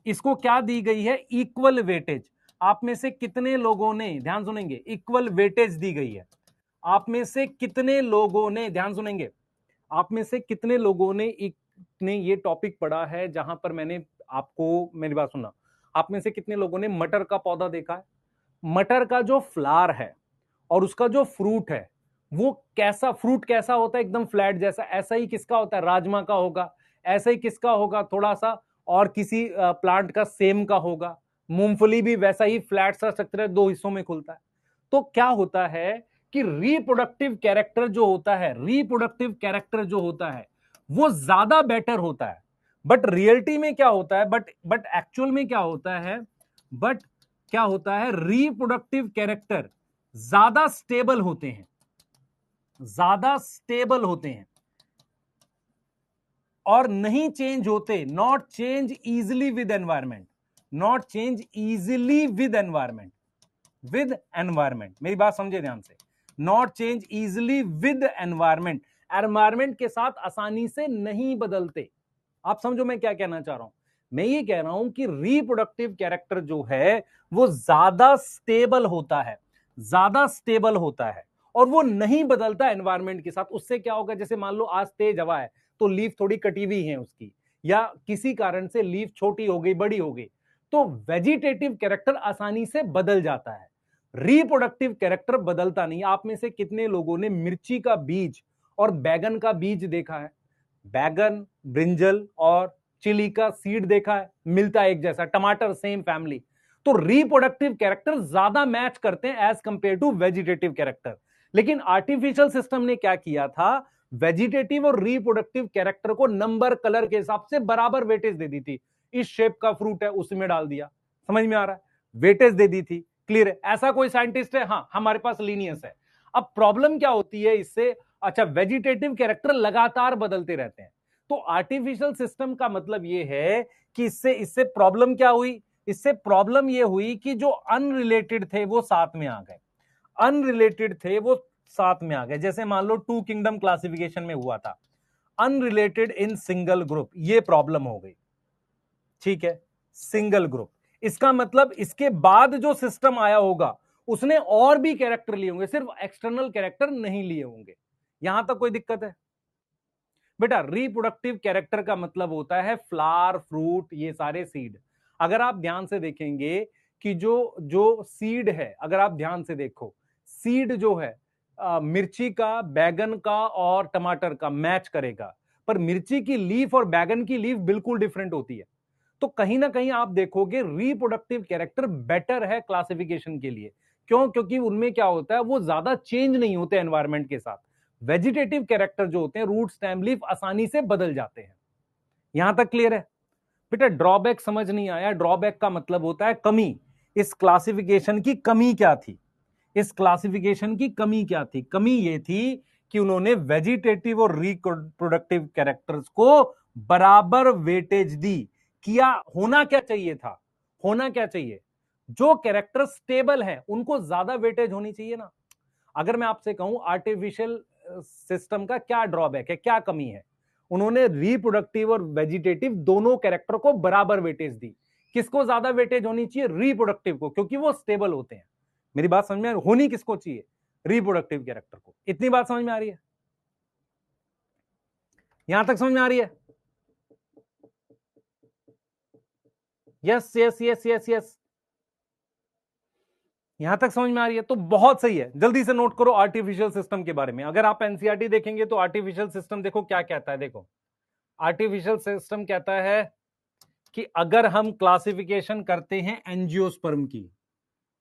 इसको क्या दी गई है? Equal weightage. आप में से कितने लोगों ने, ध्यान सुनेंगे, इक्वल वेटेज दी गई है। आप में से कितने लोगों ने, ध्यान सुनेंगे, आप में से कितने लोगों ने ये टॉपिक पढ़ा है जहां पर मैंने आपको, मेरी बात सुनना, आप में से कितने लोगों ने मटर का पौधा देखा है? मटर का जो फ्लावर है और उसका जो फ्रूट है वो कैसा, फ्रूट कैसा होता है? एकदम फ्लैट जैसा। ऐसा ही किसका होता है? राजमा का होगा। ऐसा ही किसका होगा? थोड़ा सा और किसी प्लांट का, सेम का होगा। मूंगफली भी वैसा ही फ्लैट सा स्ट्रक्चर है, दो हिस्सों में खुलता है। तो क्या होता है कि रिप्रोडक्टिव कैरेक्टर जो होता है, रिप्रोडक्टिव कैरेक्टर जो होता है वो ज्यादा बेटर होता है। बट रियलिटी में क्या होता है, बट एक्चुअल में क्या होता है, बट क्या होता है, रिप्रोडक्टिव कैरेक्टर ज्यादा स्टेबल होते हैं, ज्यादा स्टेबल होते हैं और नहीं चेंज होते। Not change easily with environment, not change easily with environment, with environment. मेरी बात समझे ध्यान से, not change easily with environment, environment के साथ आसानी से नहीं बदलते। आप समझो मैं क्या कहना चाह रहा हूं। मैं ये कह रहा हूं कि रिप्रोडक्टिव कैरेक्टर जो है वो ज्यादा स्टेबल होता है, ज्यादा स्टेबल होता है और वो नहीं बदलता एनवायरमेंट के साथ। उससे क्या होगा, जैसे मान लो आज तेज हवा है तो लीफ थोड़ी कटी हुई है उसकी, या किसी कारण से लीफ छोटी हो गई, बड़ी हो गई, तो वेजिटेटिव कैरेक्टर आसानी से बदल जाता है। रिप्रोडक्टिव कैरेक्टर बदलता नहीं। आप में से कितने लोगों ने मिर्ची का बीज और बैगन का बीज देखा है? बैगन, ब्रिंजल और चिली का सीड देखा है? मिलता है एक जैसा, टमाटर सेम फैमिली। तो रिप्रोडक्टिव कैरेक्टर ज्यादा मैच करते हैं as compare to vegetative character. लेकिन आर्टिफिशियल सिस्टम ने क्या किया था, वेजिटेटिव और रिप्रोडक्टिव कैरेक्टर को नंबर, कलर के हिसाब से बराबर वेटेज दे दी थी। इस शेप का फ्रूट है उसमें डाल दिया, समझ में आ रहा है, वेटेज दे दी थी। क्लियर है? ऐसा कोई साइंटिस्ट है? हाँ, हमारे पास लीनियस है। अब प्रॉब्लम क्या होती है इससे, अच्छा वेजिटेटिव कैरेक्टर लगातार बदलते रहते हैं। तो आर्टिफिशियल सिस्टम का मतलब यह है कि इससे इससे प्रॉब्लम क्या हुई, इससे प्रॉब्लम यह हुई कि जो अनरिलेटेड थे वो साथ में आ गए, अनरिलेटेड थे वो साथ में आ गए। जैसे मान लो टू किंगडम क्लासिफिकेशन में हुआ था, अनरिलेटेड इन सिंगल ग्रुप, ये प्रॉब्लम हो गई। ठीक है, सिंगल ग्रुप, इसका मतलब इसके बाद जो सिस्टम आया होगा उसने और भी कैरेक्टर लिए होंगे, सिर्फ एक्सटर्नल कैरेक्टर नहीं लिए होंगे। यहां तक कोई दिक्कत है? बेटा रिप्रोडक्टिव कैरेक्टर का मतलब होता है फ्लावर, फ्रूट, ये सारे सीड। अगर आप ध्यान से देखेंगे कि जो जो सीड है, अगर आप ध्यान से देखो, सीड जो है मिर्ची का, बैगन का और टमाटर का मैच करेगा, पर मिर्ची की लीफ और बैगन की लीफ बिल्कुल डिफरेंट होती है। तो कहीं ना कहीं आप देखोगे रिप्रोडक्टिव कैरेक्टर बेटर है क्लासिफिकेशन के लिए। क्यों? क्योंकि उनमें क्या होता है, वो ज्यादा चेंज नहीं होते एनवायरमेंट के साथ। वेजिटेटिव कैरेक्टर जो होते हैं, रूट, स्टेम, लीफ, आसानी से बदल जाते हैं। यहां तक क्लियर है? बेटा ड्रॉबैक समझ नहीं आया? ड्रॉबैक का मतलब होता है कमी। इस क्लासिफिकेशन की कमी क्या थी, इस क्लासिफिकेशन की कमी क्या थी? कमी यह थी कि उन्होंने वेजिटेटिव और रिप्रोडक्टिव कैरेक्टर्स को बराबर वेटेज दी। किया होना क्या चाहिए था, होना क्या चाहिए, जो कैरेक्टर स्टेबल है उनको ज्यादा वेटेज होनी चाहिए ना। अगर मैं आपसे कहूं आर्टिफिशियल सिस्टम का क्या ड्रॉबैक है, क्या कमी है, उन्होंने रिप्रोडक्टिव और वेजिटेटिव दोनों कैरेक्टर को बराबर वेटेज दी। किसको ज्यादा वेटेज होनी चाहिए? रिप्रोडक्टिव को, क्योंकि वो स्टेबल होते हैं। मेरी बात समझ में होनी किसको चाहिए? रिप्रोडक्टिव कैरेक्टर को। इतनी बात समझ में आ रही है? यहां तक समझ में आ रही है? Yes yes yes yes yes, यहां तक समझ में आ रही है? तो बहुत सही है। जल्दी से नोट करो आर्टिफिशियल सिस्टम के बारे में। अगर आप एनसीईआरटी देखेंगे तो आर्टिफिशियल सिस्टम देखो क्या कहता है। देखो, आर्टिफिशियल सिस्टम कहता है कि अगर हम क्लासिफिकेशन करते हैं एंजियोस्पर्म की,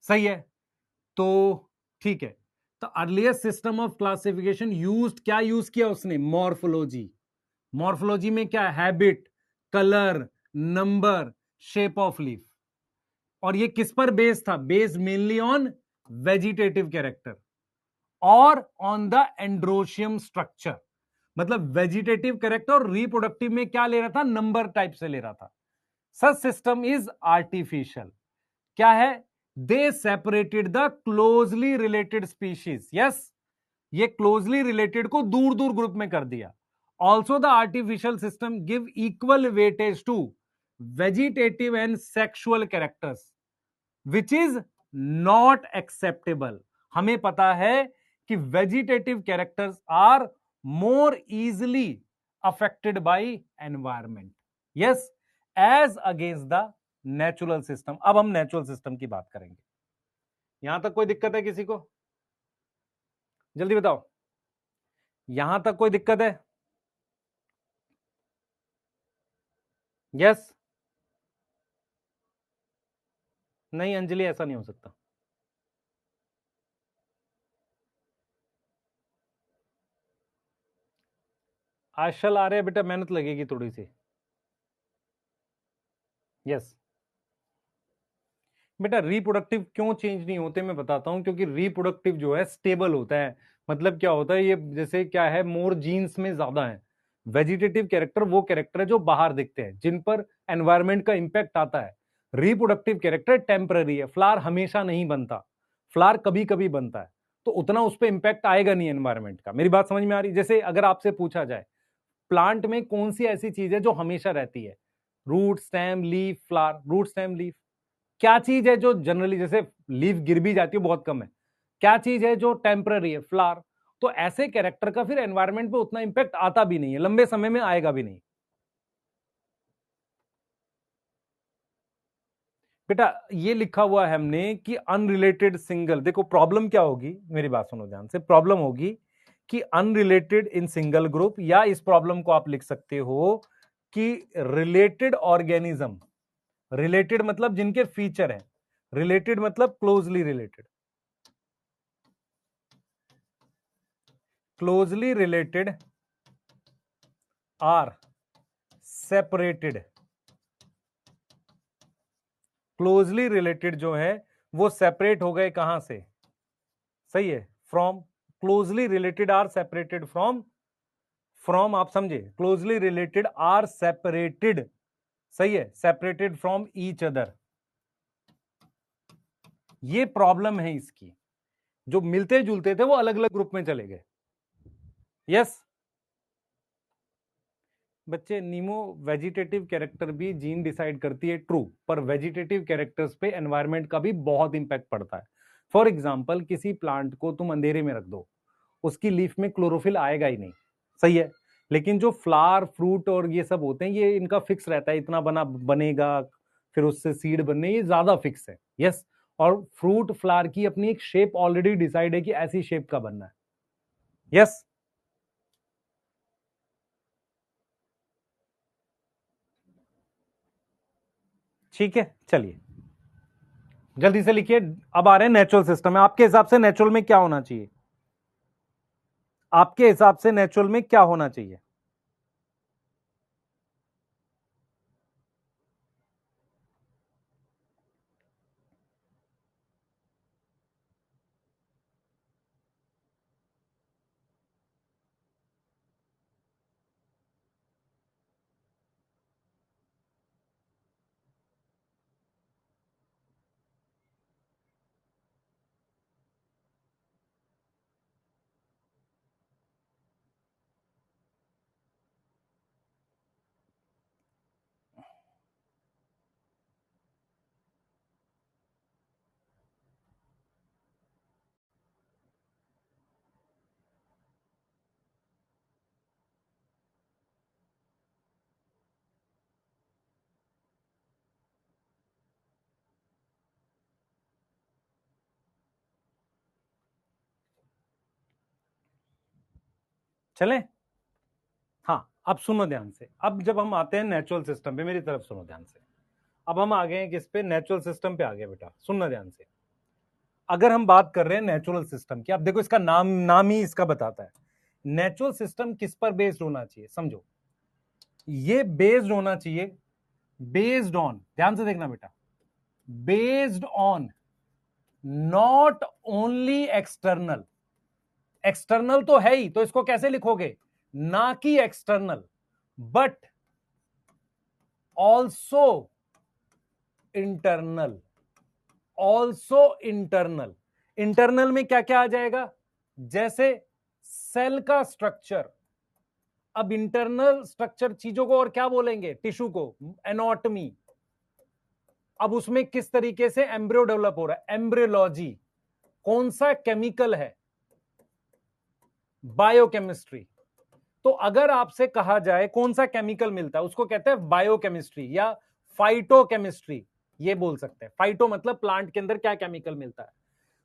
सही है, तो ठीक है, तो earliest system of classification used, क्या यूज किया उसने? मॉर्फोलॉजी। मॉर्फोलॉजी में क्या? Habit, colour, number, shape of leaf. और ये किस पर बेस्ड था? Based mainly on vegetative character और ऑन द एंड्रोशियम स्ट्रक्चर। मतलब वेजिटेटिव कैरेक्टर और रिप्रोडक्टिव में क्या ले रहा था? नंबर टाइप से ले रहा था। Such system is artificial. क्या है? They separated the closely related species. Yes, ये क्लोजली रिलेटेड को दूर दूर ग्रुप में कर दिया। Also the artificial system give equal weightage to vegetative and sexual characters which is not acceptable. हमें पता है कि vegetative characters are more easily affected by environment, yes, as against the natural system. अब हम natural system की बात करेंगे। यहां तक कोई दिक्कत है किसी को? जल्दी बताओ, यहां तक कोई दिक्कत है? यस? नहीं अंजलि, ऐसा नहीं हो सकता। आजकल आ रहे हैं बेटा, मेहनत लगेगी थोड़ी सी। यस बेटा, रिप्रोडक्टिव क्यों चेंज नहीं होते मैं बताता हूं। क्योंकि रिप्रोडक्टिव जो है स्टेबल होता है। मतलब क्या होता है, ये जैसे क्या है, मोर जीन्स में ज्यादा है। वेजिटेटिव कैरेक्टर वो कैरेक्टर है जो बाहर दिखते हैं, जिन पर एनवायरमेंट का इंपैक्ट आता है। रिप्रोडक्टिव कैरेक्टर टेम्पररी है। फ्लावर हमेशा नहीं बनता, फ्लावर कभी कभी बनता है, तो उतना उस पर इंपैक्ट आएगा नहीं एनवायरमेंट का। मेरी बात समझ में आ रही? जैसे अगर आपसे पूछा जाए प्लांट में कौन सी ऐसी चीज है जो हमेशा रहती है? Root, stem, leaf, flower. Root, stem, leaf. क्या चीज है जो जनरली, जैसे लीफ गिर भी जाती है, बहुत कम है। क्या चीज है जो टेम्पररी है? फ्लावर। तो ऐसे कैरेक्टर का फिर एनवायरमेंट पे उतना इंपैक्ट आता भी नहीं है, लंबे समय में आएगा भी नहीं। बेटा ये लिखा हुआ है हमने कि अनरिलेटेड सिंगल। देखो प्रॉब्लम क्या होगी, मेरी बात सुनो ध्यान से। प्रॉब्लम होगी कि अनरिलेटेड इन सिंगल ग्रुप, या इस प्रॉब्लम को आप लिख सकते हो कि रिलेटेड ऑर्गेनिज्म। रिलेटेड मतलब जिनके फीचर हैं, रिलेटेड मतलब closely related. Closely related are separated. Closely related जो है वो सेपरेट हो गए कहां से? सही है, from. Closely related are separated from, from आप समझे, क्लोजली रिलेटेड आर सेपरेटेड, सही है, सेपरेटेड फ्रॉम ईच अदर। ये प्रॉब्लम है इसकी। जो मिलते जुलते थे वो अलग अलग ग्रुप में चले गए। यस बच्चे, नीमो वेजिटेटिव कैरेक्टर भी जीन डिसाइड करती है, ट्रू, पर वेजिटेटिव कैरेक्टर्स पे एनवायरनमेंट का भी बहुत इंपैक्ट पड़ता है। फॉर एग्जाम्पल, किसी प्लांट को तुम अंधेरे में रख दो, उसकी लीफ में क्लोरोफिल आएगा ही नहीं, सही है। लेकिन जो फ्लावर, फ्रूट और ये सब होते हैं, ये इनका फिक्स रहता है, इतना बनेगा, फिर उससे सीड बनने, ये ज्यादा फिक्स है। यस, और फ्रूट फ्लावर की अपनी एक शेप ऑलरेडी डिसाइड है कि ऐसी शेप का बनना है। यस ठीक है, चलिए जल्दी से लिखिए। अब आ रहे हैं नेचुरल सिस्टम में। आपके हिसाब से नेचुरल में क्या होना चाहिए? आपके हिसाब से नेचुरल में क्या होना चाहिए? चलें? हाँ, अब सुनो ध्यान से। अब जब हम आते हैं नेचुरल सिस्टम पे, मेरी तरफ सुनो ध्यान से। अब हम आ गए हैं किस पे? नेचुरल सिस्टम पे आ गए बेटा, सुनना ध्यान से। अगर हम बात कर रहे हैं नेचुरल सिस्टम की, अब देखो इसका नाम ही इसका बताता है। नेचुरल सिस्टम किस पर बेस्ड होना चाहिए? समझो, ये बेस्ड होना चाहिए, बेस्ड ऑन, ध्यान से देखना बेटा, based on not only external, external तो है ही, तो इसको कैसे लिखोगे? ना कि external, but also internal, also internal. Internal में क्या क्या आ जाएगा? जैसे सेल का स्ट्रक्चर। अब इंटरनल स्ट्रक्चर चीजों को और क्या बोलेंगे? टिश्यू को एनाटॉमी। अब उसमें किस तरीके से एम्ब्रियो डेवलप हो रहा है? एम्ब्रियोलॉजी। कौन सा केमिकल है? बायोकेमिस्ट्री। तो अगर आपसे कहा जाए कौन सा केमिकल मिलता है, उसको कहते हैं बायोकेमिस्ट्री या फाइटोकेमिस्ट्री, ये बोल सकते हैं। फाइटो मतलब प्लांट के अंदर क्या केमिकल मिलता है।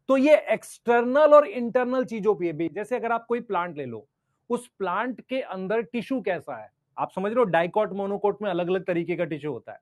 तो ये एक्सटर्नल और इंटरनल चीजों पे भी, जैसे अगर आप कोई प्लांट ले लो, उस प्लांट के अंदर टिश्यू कैसा है, आप समझ रहे हो? डाइकोट मोनोकोट में अलग अलग तरीके का टिश्यू होता है।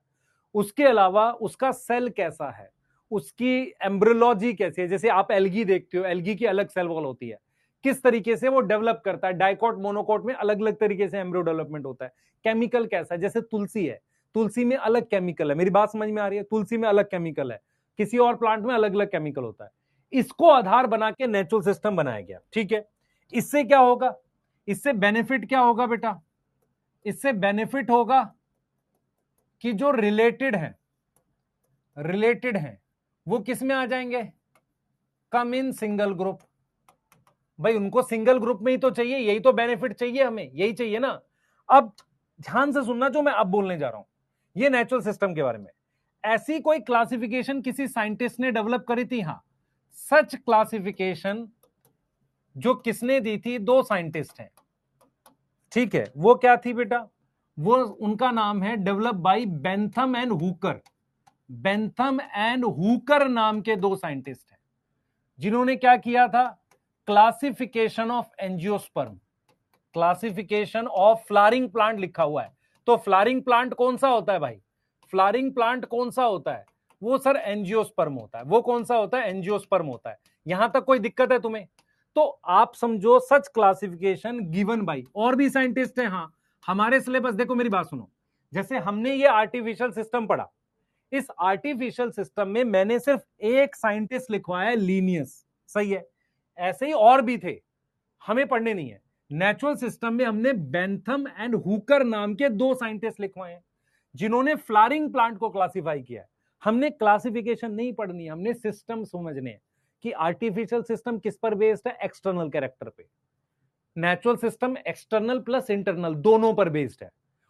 उसके अलावा उसका सेल कैसा है, उसकी एम्ब्रियोलॉजी कैसी है। जैसे आप एल्गी देखते हो, एल्गी की अलग सेल वॉल होती है, किस तरीके से वो डेवलप करता है। डाइकोट मोनोकोट में अलग अलग तरीके से एम्ब्रियो डेवलपमेंट होता है। केमिकल कैसा है, जैसे तुलसी है, तुलसी में अलग केमिकल है। मेरी बात समझ में आ रही है? तुलसी में अलग केमिकल है, किसी और प्लांट में अलग अलग केमिकल होता है। इसको आधार बना के नेचुरल सिस्टम बनाया गया, ठीक है। इससे क्या होगा? इससे बेनिफिट क्या होगा बेटा? इससे बेनिफिट होगा कि जो रिलेटेड है, रिलेटेड है, वो किस में आ जाएंगे? कम इन सिंगल ग्रुप। भाई उनको सिंगल ग्रुप में ही तो चाहिए, यही तो बेनिफिट चाहिए हमें, यही चाहिए ना। अब ध्यान से सुनना जो मैं अब बोलने जा रहा हूं, ये नेचुरल सिस्टम के बारे में। ऐसी कोई क्लासिफिकेशन किसी साइंटिस्ट ने डेवलप करी थी? हां, सच क्लासिफिकेशन जो किसने दी थी? दो साइंटिस्ट हैं, ठीक है। वो क्या थी बेटा? वो, उनका नाम है develop by Bentham and Hooker. Bentham and Hooker नाम के दो साइंटिस्ट हैं, जिन्होंने क्या किया था? Classification of angiosperm, classification of flowering plant लिखा हुआ है। तो फ्लावरिंग प्लांट कौन सा होता है भाई? फ्लावरिंग प्लांट कौन सा होता है? वो सर एंजियोस्पर्म होता है। वो कौन सा होता है? एंजियोस्पर्म होता है। यहां तक कोई दिक्कत है तुम्हें? तो आप समझो सच क्लासिफिकेशन गिवन बाई, और भी साइंटिस्ट हैं। हाँ, हमारे सिलेबस देखो, मेरी बात सुनो। जैसे हमने ये आर्टिफिशियल सिस्टम पढ़ा, इस आर्टिफिशियल सिस्टम में मैंने सिर्फ एक साइंटिस्ट लिखवाया है, लीनियस, सही है। ऐसे ही और भी थे, हमें पढ़ने नहीं है। नेचुरल सिस्टम में हमने बेंथम एंड हुकर नाम के दो साइंटिस्ट लिखवाए हैं, जिन्होंने फ्लावरिंग प्लांट को क्लासिफाई किया है। हमने क्लासिफिकेशन नहीं पढ़नी है, हमने सिस्टम समझने हैं कि आर्टिफिशियल सिस्टम किस पर बेस्ड है? एक्सटर्नल कैरेक्टर पे। Natural system external plus internal दोनों पर बेस्ड है।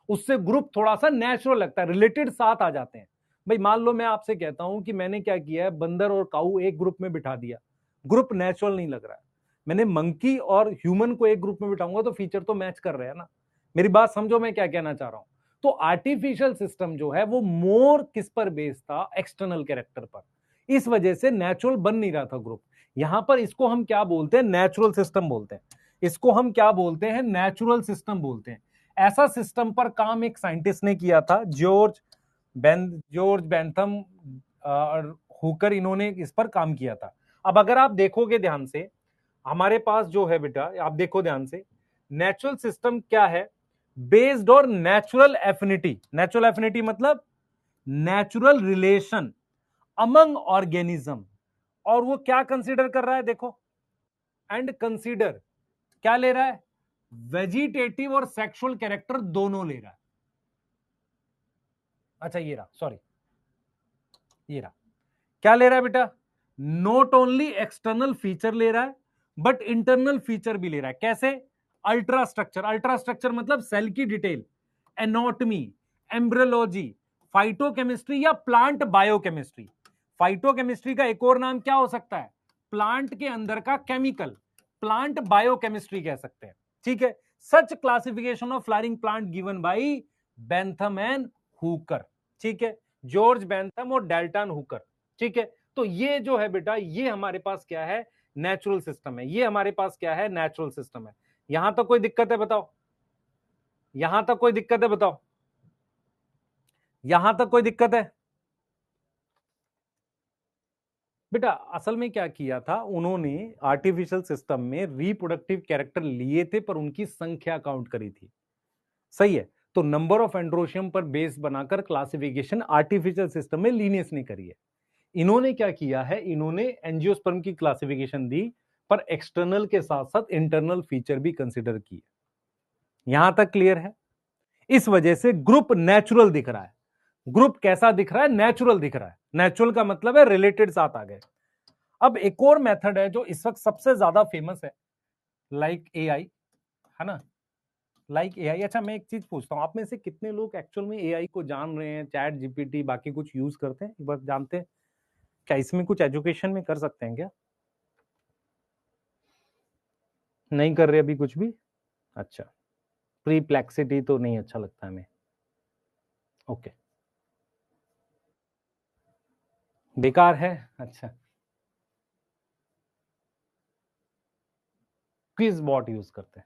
उससे ग्रुप थोड़ा सा नेचुरल लगता है, रिलेटेड साथ आ जाते हैं। भाई मान लो मैं आपसे कहता हूं कि मैंने क्या किया है, बंदर और काऊ एक ग्रुप में बिठा दिया, ग्रुप नेचुरल नहीं लग रहा है। मैंने मंकी और ह्यूमन को एक ग्रुप में बिठाऊंगा तो फीचर तो मैच कर रहे हैं ना। मेरी बात समझो मैं क्या कहना चाह रहा हूं। तो आर्टिफिशियल सिस्टम जो है वो मोर किस पर बेस्ड था? एक्सटर्नल कैरेक्टर पर। इस वजह से नेचुरल बन नहीं रहा था ग्रुप। यहां पर इसको हम क्या बोलते हैं? नेचुरल सिस्टम बोलते हैं। इसको हम क्या बोलते हैं? नेचुरल सिस्टम बोलते हैं। ऐसा सिस्टम पर काम एक साइंटिस्ट ने किया था, जॉर्ज बेंथम और हुकर, इन्होंने इस पर काम किया था। अब अगर आप देखोगे ध्यान से, हमारे पास जो है बेटा, आप देखो ध्यान से, नेचुरल सिस्टम क्या है? बेस्ड और नेचुरल एफिनिटी। नेचुरल एफिनिटी मतलब नेचुरल रिलेशन अमंग ऑर्गेनिज्म। और वो क्या कंसीडर कर रहा है? देखो, एंड कंसीडर क्या ले रहा है? वेजिटेटिव और सेक्सुअल कैरेक्टर दोनों ले रहा है। अच्छा ये रहा, सॉरी ये रहा। क्या ले रहा है बेटा? नॉट ओनली एक्सटर्नल फीचर ले रहा है, बट इंटरनल फीचर भी ले रहा है। कैसे? Ultra structure. अल्ट्रा स्ट्रक्चर मतलब सेल की डिटेल, एनाटॉमी, एम्ब्रियोलॉजी, फाइटोकेमिस्ट्री या प्लांट बायोकेमिस्ट्री। फाइटोकेमिस्ट्री का एक और नाम क्या हो सकता है? प्लांट के अंदर का केमिकल, प्लांट बायोकेमिस्ट्री कह सकते हैं, ठीक है। Such classification of flowering plant given by Bentham and Hooker, ठीक है। जॉर्ज बेंथम और डेल्टन हुकर, ठीक है। तो ये जो है बेटा, ये हमारे पास क्या है? नेचुरल सिस्टम है। ये हमारे पास क्या है? नेचुरल सिस्टम है। यहां तक कोई दिक्कत है बताओ, यहां तक कोई दिक्कत है बताओ, यहां तक कोई दिक्कत है? बेटा असल में क्या किया था उन्होंने, आर्टिफिशियल सिस्टम में रिप्रोडक्टिव कैरेक्टर लिए थे पर उनकी संख्या काउंट करी थी, सही है? तो नंबर ऑफ एंड्रोशियम पर बेस बनाकर क्लासिफिकेशन आर्टिफिशियल सिस्टम में लीनियस ने करी है। इन्होंने क्या किया है, इन्होंने एंजियोस्पर्म की क्लासिफिकेशन दी पर एक्सटर्नल के साथ साथ इंटरनल फीचर भी कंसिडर किए। यहां तक क्लियर है? इस वजह से ग्रुप नेचुरल दिख रहा है। ग्रुप कैसा दिख रहा है? नेचुरल दिख रहा है। नेचुरल का मतलब है रिलेटेड साथ आ गए। अब एक और मेथड है जो इस वक्त सबसे ज्यादा फेमस है, लाइक एआई, है ना? Like AI. अच्छा मैं एक चीज पूछता हूं, आप में से कितने लोग एक्चुअल में एआई को जान रहे हैं, चैट जीपीटी बाकी कुछ यूज करते हैं, बस जानते हैं? क्या इसमें कुछ एजुकेशन में कर सकते हैं क्या? नहीं कर रहे अभी कुछ भी? अच्छा, प्रीप्लेक्सिटी तो नहीं अच्छा लगता हमें, ओके, बेकार है। अच्छा, क्विज बॉट यूज करते हैं?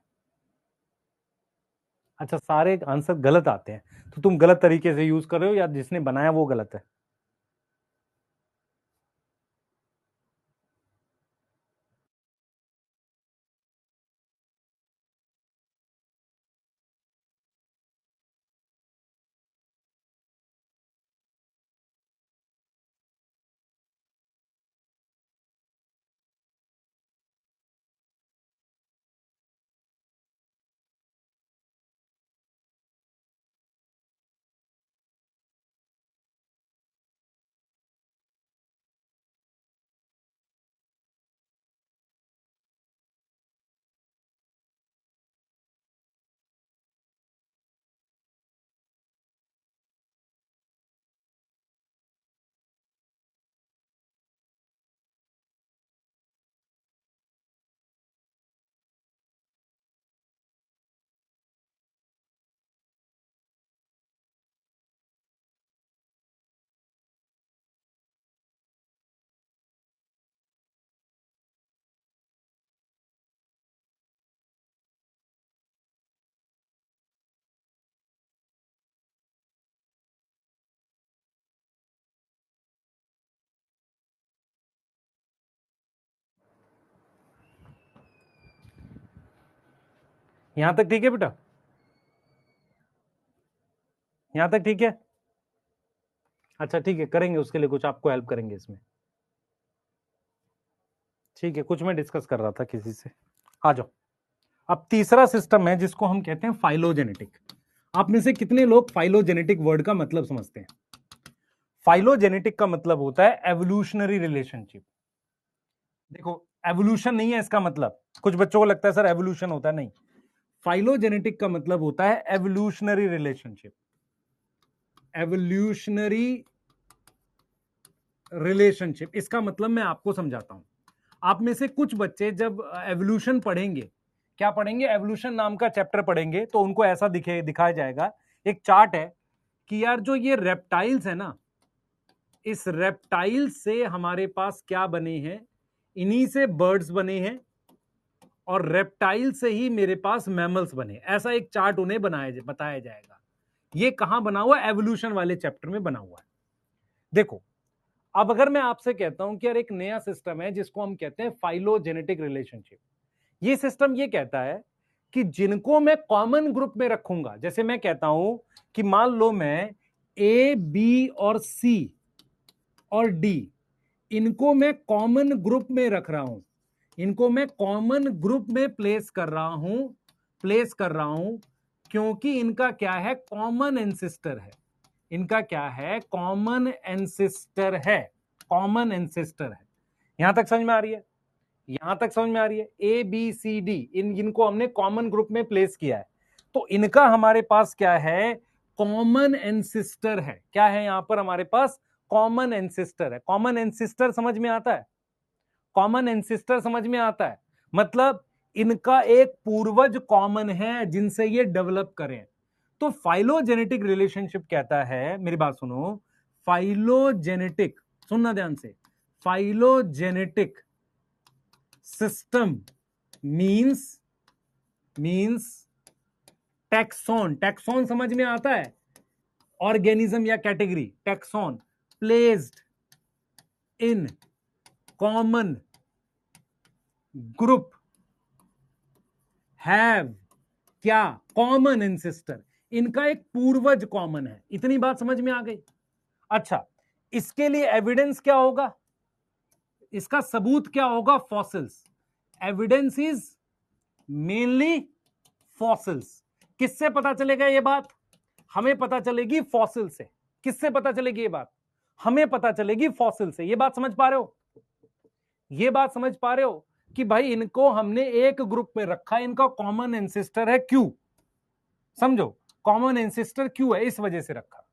अच्छा, सारे आंसर गलत आते हैं तो तुम गलत तरीके से यूज कर रहे हो या जिसने बनाया वो गलत है? यहां तक ठीक है बेटा? यहां तक ठीक है? अच्छा ठीक है, करेंगे उसके लिए कुछ, आपको हेल्प करेंगे इसमें। ठीक है, कुछ मैं डिस्कस कर रहा था किसी से। आ जाओ। अब तीसरा सिस्टम है जिसको हम कहते हैं फाइलोजेनेटिक। आप में से कितने लोग फाइलोजेनेटिक वर्ड का मतलब समझते हैं? फाइलोजेनेटिक का मतलब होता है एवोल्यूशनरी रिलेशनशिप। देखो, एवोल्यूशन नहीं है इसका मतलब, कुछ बच्चों को लगता है सर एवोल्यूशन होता है, नहीं। फाइलोजेनेटिक का मतलब होता है एवोल्यूशनरी रिलेशनशिप। एवोल्यूशनरी रिलेशनशिप, इसका मतलब मैं आपको समझाता हूं। आप में से कुछ बच्चे जब एवोल्यूशन पढ़ेंगे, क्या पढ़ेंगे, एवोल्यूशन नाम का चैप्टर पढ़ेंगे, तो उनको ऐसा दिखाया जाएगा, एक चार्ट है कि यार जो ये रेप्टाइल्स है ना, इस रेप्टाइल से हमारे पास क्या बने हैं, इन्हीं से बर्ड्स बने हैं और रेप्टाइल से ही मेरे पास मैमल्स बने। ऐसा एक चार्ट उन्हें बताया जाएगा। ये कहां बना हुआ? एवोल्यूशन वाले चैप्टर में बना हुआ है। देखो, अब अगर मैं आपसे कहता हूं कि यार एक नया सिस्टम है जिसको हम कहते हैं फाइलोजेनेटिक रिलेशनशिप, ये सिस्टम ये कहता है कि जिनको मैं कॉमन ग्रुप में रखूंगा, जैसे मैं कहता हूं कि मान लो मैं ए बी और सी और डी, इनको मैं कॉमन ग्रुप में रख रहा हूं, इनको मैं कॉमन ग्रुप में प्लेस कर रहा हूं क्योंकि इनका क्या है, कॉमन एंसेस्टर है। इनका क्या है, कॉमन एंसेस्टर है। कॉमन एंसेस्टर है। यहां तक समझ में आ रही है? यहां तक समझ में आ रही है? ए बी सी डी, इनको हमने कॉमन ग्रुप में प्लेस किया है, तो इनका हमारे पास क्या है, कॉमन एंसेस्टर है। क्या है यहां पर हमारे पास? कॉमन एंसेस्टर है। कॉमन एंसेस्टर समझ में आता है? कॉमन एंसेस्टर समझ में आता है, मतलब इनका एक पूर्वज कॉमन है जिनसे ये डेवलप करें। तो फाइलोजेनेटिक रिलेशनशिप कहता है, मेरी बात सुनो, फाइलोजेनेटिक, सुनना ध्यान से, phylogenetic system means means taxon, taxon समझ में आता है, ऑर्गेनिज्म या category, taxon placed in common group have क्या, कॉमन एंसेस्टर, इनका एक पूर्वज कॉमन है। इतनी बात समझ में आ गई। अच्छा, इसके लिए एविडेंस क्या होगा, इसका सबूत क्या होगा, fossils. Evidence is mainly fossils. किससे पता चलेगा ये बात, हमें पता चलेगी फॉसिल से। किससे पता चलेगी ये बात, हमें पता चलेगी फॉसिल से। ये बात समझ पा रहे हो, ये बात समझ पा रहे हो कि भाई इनको हमने एक ग्रुप में रखा, इनका कॉमन एंसेस्टर है, क्यों, समझो, कॉमन एंसेस्टर क्यों है, इस वजह से रखा।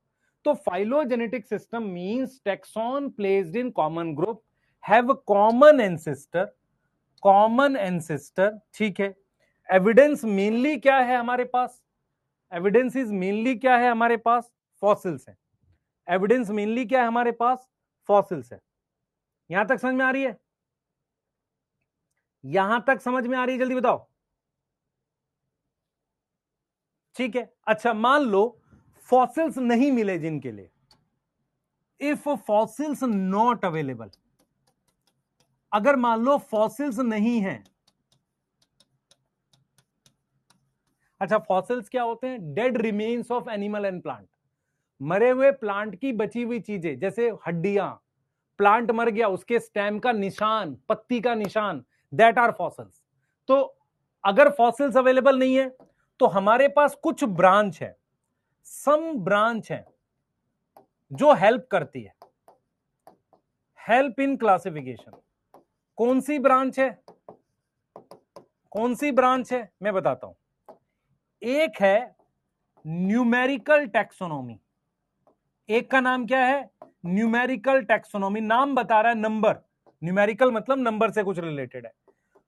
तो phylogenetic system means taxon placed in common group have common ancestor, common ancestor, ठीक है। एविडेंस मेनली क्या है हमारे पास, एविडेंस इज मेनली क्या है हमारे पास, फॉसिल्स है। एविडेंस मेनली क्या है हमारे पास, फॉसिल्स है। यहां तक समझ में आ रही है, यहां तक समझ में आ रही है, जल्दी बताओ। ठीक है, अच्छा मान लो फॉसिल्स नहीं मिले जिनके लिए, इफ फॉसिल्स नॉट अवेलेबल, अगर मान लो फॉसिल्स नहीं है। अच्छा, फॉसिल्स क्या होते हैं, dead remains of animal and plant, मरे हुए प्लांट की बची हुई चीजें, जैसे हड्डियां, प्लांट मर गया उसके स्टेम का निशान, पत्ती का निशान, दैट आर फॉसिल्स। तो अगर फॉसिल्स अवेलेबल नहीं है तो हमारे पास कुछ ब्रांच है, सम ब्रांच है जो हेल्प करती है, हेल्प इन क्लासिफिकेशन। कौन सी ब्रांच है, कौन सी ब्रांच है, मैं बताता हूं। एक है न्यूमेरिकल टैक्सोनॉमी, एक का नाम क्या है, न्यूमेरिकल टैक्सोनॉमी, नाम बता रहा है नंबर, न्यूमेरिकल मतलब नंबर से कुछ रिलेटेड है।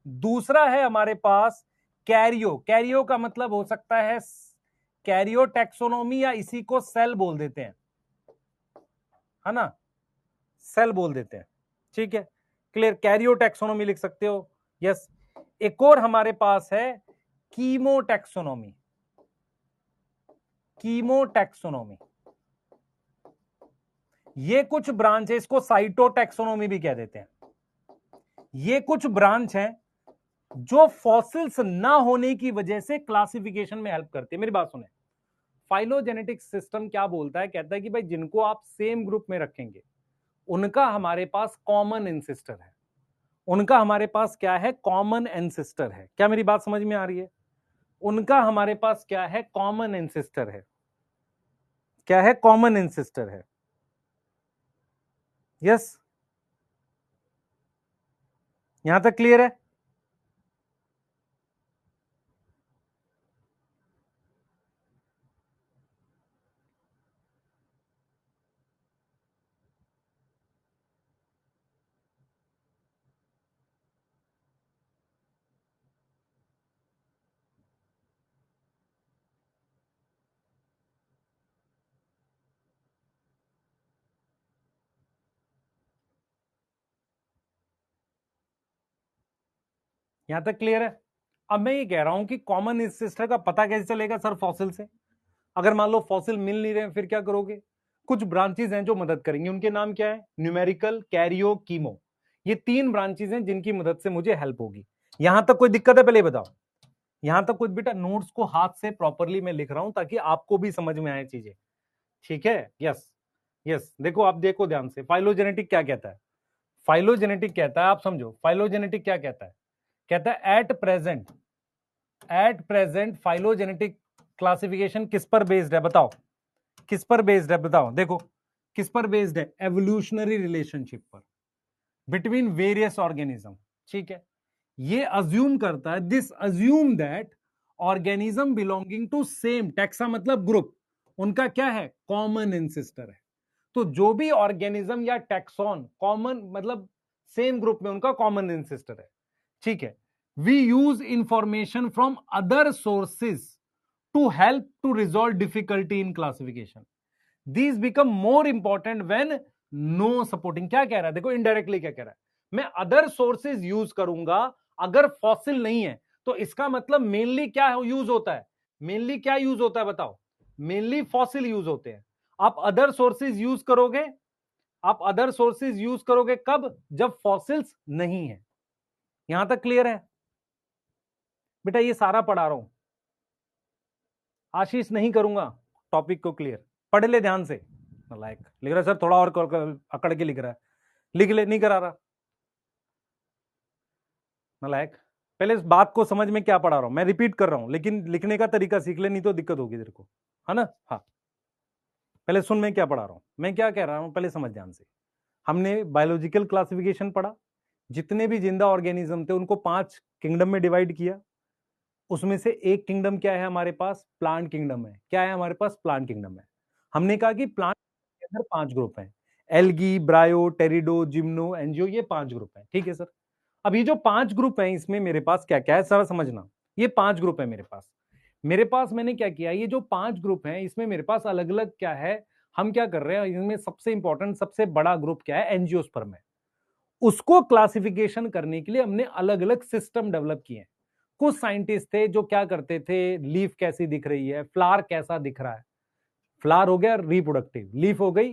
दूसरा है हमारे पास कैरियो, कैरियो का मतलब हो सकता है कैरियो टैक्सोनॉमी, या इसी को सेल बोल देते हैं, है ना, सेल बोल देते हैं, ठीक है, क्लियर, कैरियो टैक्सोनॉमी लिख सकते हो, यस। एक और हमारे पास है कीमो टैक्सोनॉमी, कीमो टैक्सोनॉमी, ये कुछ ब्रांच है, इसको साइटो टैक्सोनॉमी भी कह देते हैं। ये कुछ ब्रांच है जो फॉसिल्स ना होने की वजह से क्लासिफिकेशन में हेल्प करती है। मेरी बात सुने, फाइलोजेनेटिक सिस्टम क्या बोलता है, कहता है कि भाई जिनको आप सेम ग्रुप में रखेंगे उनका हमारे पास कॉमन एंसेस्टर है, उनका हमारे पास क्या है, कॉमन एंसेस्टर है। क्या मेरी बात समझ में आ रही है, उनका हमारे पास क्या है, कॉमन एंसेस्टर है, क्या है, कॉमन एंसेस्टर है, यस। यहां तक क्लियर है, यहां तक क्लियर है। अब मैं ये कह रहा हूं कि कॉमन एंसेस्टर का पता कैसे चलेगा सर, फॉसिल से। अगर मान लो फॉसिल मिल नहीं रहे फिर क्या करोगे, कुछ ब्रांचेज हैं जो मदद करेंगी, उनके नाम क्या है, न्यूमेरिकल, कैरियो, कीमो, ये तीन ब्रांचेज हैं जिनकी मदद से मुझे हेल्प होगी। यहां तक कोई दिक्कत है, पहले बताओ। यहां तक कुछ, बेटा नोट्स को हाथ से प्रॉपरली मैं लिख रहा हूं ताकि आपको भी समझ में आए चीजें, ठीक है, यस। यस, देखो आप देखो ध्यान से, फाइलोजेनेटिक क्या कहता है, फाइलोजेनेटिक कहता है, आप समझो, फाइलोजेनेटिक क्या कहता है, कहता है एट प्रेजेंट फाइलोजेनेटिक क्लासिफिकेशन किस पर बेस्ड है, बताओ किस पर बेस्ड है, बताओ, देखो किस पर बेस्ड है, एवोल्यूशनरी रिलेशनशिप पर बिटवीन वेरियस ऑर्गेनिज्म, ठीक है। ये अज्यूम करता है, this assume that organism belonging to same taxa मतलब ग्रुप, उनका क्या है, कॉमन एंसेस्टर है। तो जो भी ऑर्गेनिज्म या टैक्सॉन कॉमन मतलब सेम ग्रुप में, उनका कॉमन एंसेस्टर है, ठीक है। We use information from other sources to help to resolve difficulty in classification, these become more important when no supporting. क्या कह रहा है, देखो इनडायरेक्टली क्या कह रहा है, मैं अदर सोर्सेज यूज करूंगा, अगर फॉसिल नहीं है तो इसका मतलब मेनली क्या यूज होता है, मेनली क्या यूज होता है बताओ, मेनली फॉसिल यूज होते हैं। आप अदर सोर्सेज यूज करोगे, आप अदर सोर्सेज यूज करोगे कब, जब फॉसिल्स नहीं है। यहां तक क्लियर है बेटा, ये सारा पढ़ा रहा हूं आशीष, नहीं करूंगा टॉपिक को क्लियर, पढ़ ले ध्यान से। लाइक लिख रहा है सर, थोड़ा और अकड़ के लिख रहा है, लिख ले, नहीं करा रहा नालायक। पहले इस बात को समझ में क्या पढ़ा रहा हूं, मैं रिपीट कर रहा हूं, लेकिन लिखने का तरीका सीख ले, नहीं तो दिक्कत होगी तेरे को, है ना। हाँ, पहले सुन मैं क्या पढ़ा रहा हूं, मैं क्या कह रहा हूं, पहले समझ ध्यान से। हमने बायोलॉजिकल क्लासिफिकेशन पढ़ा, जितने भी जिंदा ऑर्गेनिज्म थे उनको 5 किंगडम में डिवाइड किया। उसमें से एक किंगडम क्या है हमारे पास, प्लांट किंगडम है। क्या है हमारे पास, प्लांट किंगडम है। हमने कहा कि प्लांट के अंदर 5 ग्रुप हैं, algae, bryo, pterido, gymno, angio, ये 5 ग्रुप हैं। ठीक है सर। अब ये जो 5 ग्रुप हैं, इसमें मेरे पास क्या क्या है सारा समझना। ये 5 ग्रुप है मेरे पास मैंने क्या किया, ये जो 5 ग्रुप हैं इसमें मेरे पास अलग अलग क्या है, हम क्या कर रहे हैं, इनमें सबसे इंपॉर्टेंट सबसे बड़ा ग्रुप क्या है, एंजियोस्पर्म है। उसको क्लासिफिकेशन करने के लिए हमने अलग अलग सिस्टम डेवलप किए हैं। कुछ साइंटिस्ट थे जो क्या करते थे, लीफ कैसी दिख रही है, फ्लावर कैसा दिख रहा है, फ्लावर हो गया रिप्रोडक्टिव, लीफ हो गई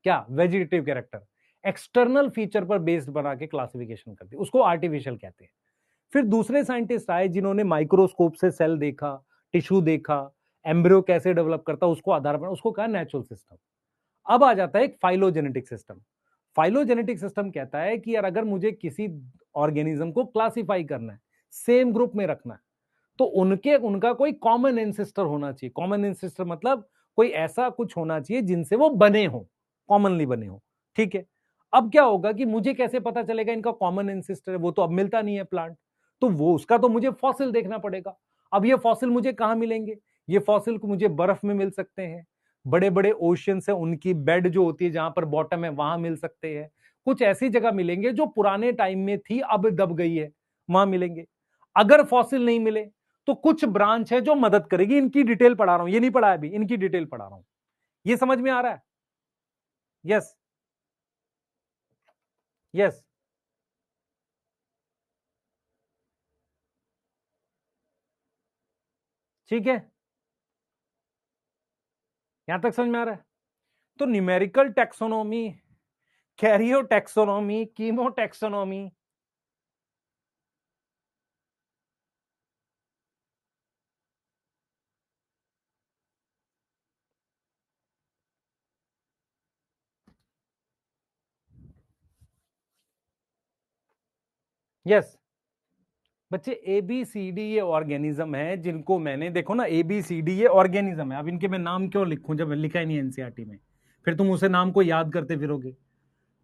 क्या वेजिटेटिव कैरेक्टर, एक्सटर्नल फीचर पर बेस्ड बना के क्लासिफिकेशन करते, उसको आर्टिफिशियल कहते हैं। फिर दूसरे साइंटिस्ट आए जिन्होंने माइक्रोस्कोप से सेल देखा, टिश्यू देखा, एम्ब्रियो कैसे डेवलप करता, उसको आधार बना, उसको कहा नेचुरल सिस्टम। अब आ जाता है एक फाइलोजेनेटिक सिस्टम। फाइलोजेनेटिक सिस्टम कहता है कि यार अगर मुझे किसी ऑर्गेनिज्म को क्लासिफाई करना है, सेम ग्रुप में रखना है, तो उनका कोई कॉमन एंसेस्टर होना चाहिए। कॉमन एंसेस्टर मतलब कोई ऐसा कुछ होना चाहिए जिनसे वो बने हो, कॉमनली बने हो। ठीक है। अब क्या होगा कि मुझे कैसे पता चलेगा इनका कॉमन एंसेस्टर है, वो तो अब मिलता नहीं है प्लांट, तो वो उसका तो मुझे फॉसिल देखना पड़ेगा। अब ये फॉसिल मुझे कहां मिलेंगे, ये फॉसिल को मुझे बर्फ में मिल सकते हैं, बड़े बड़े ओशियन से उनकी बेड जो होती है जहां पर बॉटम है वहां मिल सकते हैं, कुछ ऐसी जगह मिलेंगे जो पुराने टाइम में थी अब दब गई है, वहां मिलेंगे। अगर फॉसिल नहीं मिले तो कुछ ब्रांच है जो मदद करेगी, इनकी डिटेल पढ़ा रहा हूं, ये नहीं पढ़ा अभी, इनकी डिटेल पढ़ा रहा हूं। ये समझ में आ रहा है? यस, यस, ठीक है, यहां तक समझ में आ रहा है। तो numerical taxonomy, Cairo taxonomy, chemo taxonomy, yes बच्चे, ए बी सी डी ये ऑर्गेनिज्म है जिनको मैंने, देखो ना, ए बी सी डी ये ऑर्गेनिज्म है। अब इनके मैं नाम क्यों लिखूं जब लिखा ही नहीं एनसीईआरटी में, फिर तुम उसे नाम को याद करते फिरोगे।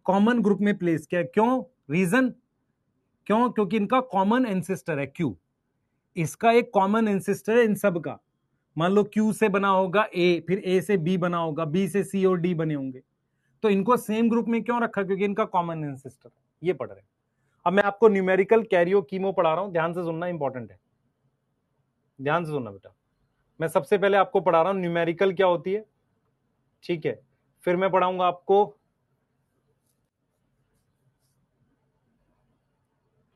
कॉमन ग्रुप में प्लेस किया, क्यों, रीजन क्यों, क्योंकि इनका कॉमन एंसेस्टर है क्यू, इसका एक कॉमन एंसेस्टर है इन सब का। मान लो क्यू से बना होगा ए, फिर ए से बी बना होगा, बी से सी और डी बने होंगे, तो इनको सेम ग्रुप में क्यों रखा, क्योंकि इनका कॉमन एंसेस्टर है। ये पढ़ रहे हैं। अब मैं आपको न्यूमेरिकल कैरियो कीमो पढ़ा रहा हूं, ध्यान से सुनना, इंपॉर्टेंट है, ध्यान से सुनना बेटा। मैं सबसे पहले आपको पढ़ा रहा हूं न्यूमेरिकल क्या होती है, ठीक है, फिर मैं पढ़ाऊंगा आपको,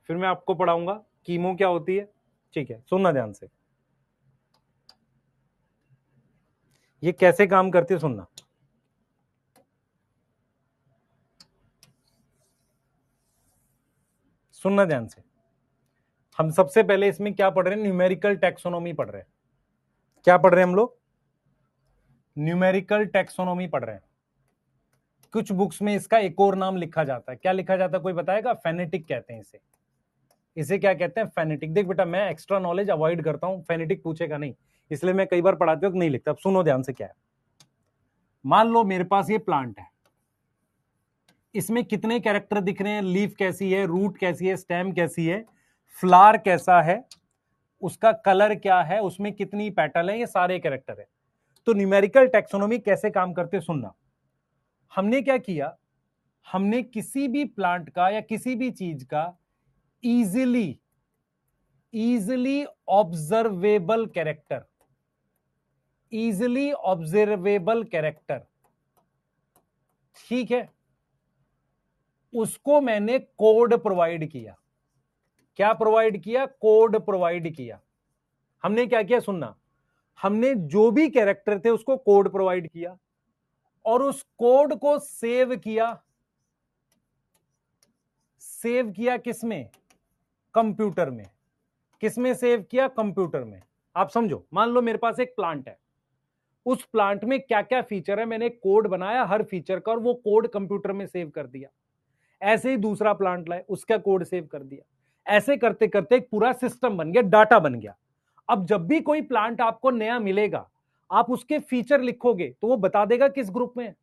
फिर मैं आपको पढ़ाऊंगा कीमो क्या होती है। ठीक है, सुनना ध्यान से, ये कैसे काम करती है सुनना। सुनना ध्यान से, हम सबसे पहले इसमें क्या पढ़ रहे हैं, न्यूमेरिकल टैक्सोनॉमी पढ़ रहे हैं। क्या पढ़ रहे हैं हम लोग, न्यूमेरिकल टैक्सोनॉमी पढ़ रहे हैं। कुछ बुक्स में इसका एक और नाम लिखा जाता है, क्या लिखा जाता है कोई बताएगा, फेनेटिक कहते हैं इसे। इसे क्या कहते हैं, फेनेटिक। देख बेटा, मैं एक्स्ट्रा नॉलेज अवॉइड करता हूं, फेनेटिक पूछेगा नहीं, इसलिए मैं कई बार पढ़ाते वक्त नहीं लिखता। अब सुनो ध्यान से क्या है। मान लो मेरे पास ये प्लांट है, इसमें कितने कैरेक्टर दिख रहे हैं, लीफ कैसी है, रूट कैसी है, स्टेम कैसी है, फ्लावर कैसा है, उसका कलर क्या है, उसमें कितनी पेटल है, ये सारे कैरेक्टर है। तो न्यूमेरिकल टैक्सोनॉमी कैसे काम करते सुनना। हमने क्या किया, हमने किसी भी प्लांट का या किसी भी चीज का easily easily observable character, easily observable character, ठीक है, उसको मैंने कोड प्रोवाइड किया। क्या प्रोवाइड किया? कोड प्रोवाइड किया। हमने क्या किया? सुनना, हमने जो भी कैरेक्टर थे उसको कोड प्रोवाइड किया और उस कोड को सेव किया। सेव किया किसमें? कंप्यूटर में। किसमें सेव किया? कंप्यूटर में। आप समझो, मान लो मेरे पास एक प्लांट है, उस प्लांट में क्या क्या फीचर है, मैंने एक कोड बनाया हर फीचर का और वो कोड कंप्यूटर में सेव कर दिया। ऐसे ही दूसरा प्लांट लाए, उसका कोड सेव कर दिया। ऐसे करते करते एक पूरा सिस्टम बन गया, डाटा बन गया। अब जब भी कोई प्लांट आपको नया मिलेगा, आप उसके फीचर लिखोगे तो वो बता देगा किस ग्रुप में है।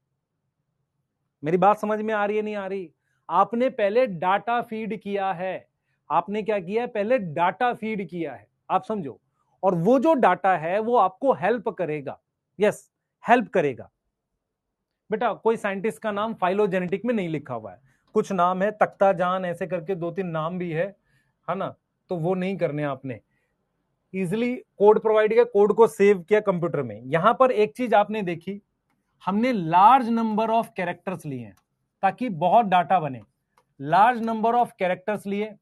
मेरी बात समझ में आ रही है नहीं आ रही? आपने पहले डाटा फीड किया है। आपने क्या किया है? पहले डाटा फीड किया है। आप समझो, और वो जो डाटा है वो आपको हेल्प करेगा। यस, हेल्प करेगा। बेटा कोई साइंटिस्ट का नाम फाइलोजेनेटिक में नहीं लिखा हुआ है, कुछ नाम है तख्ता जान, ऐसे करके 2-3 नाम भी है ना? तो वो नहीं करने आपने। इजिली कोड प्रोवाइड किया, कोड को सेव किया कंप्यूटर में। यहां पर एक चीज आपने देखी, हमने लार्ज नंबर ऑफ कैरेक्टर्स लिए हैं ताकि बहुत डाटा बने। लार्ज नंबर ऑफ कैरेक्टर्स लिए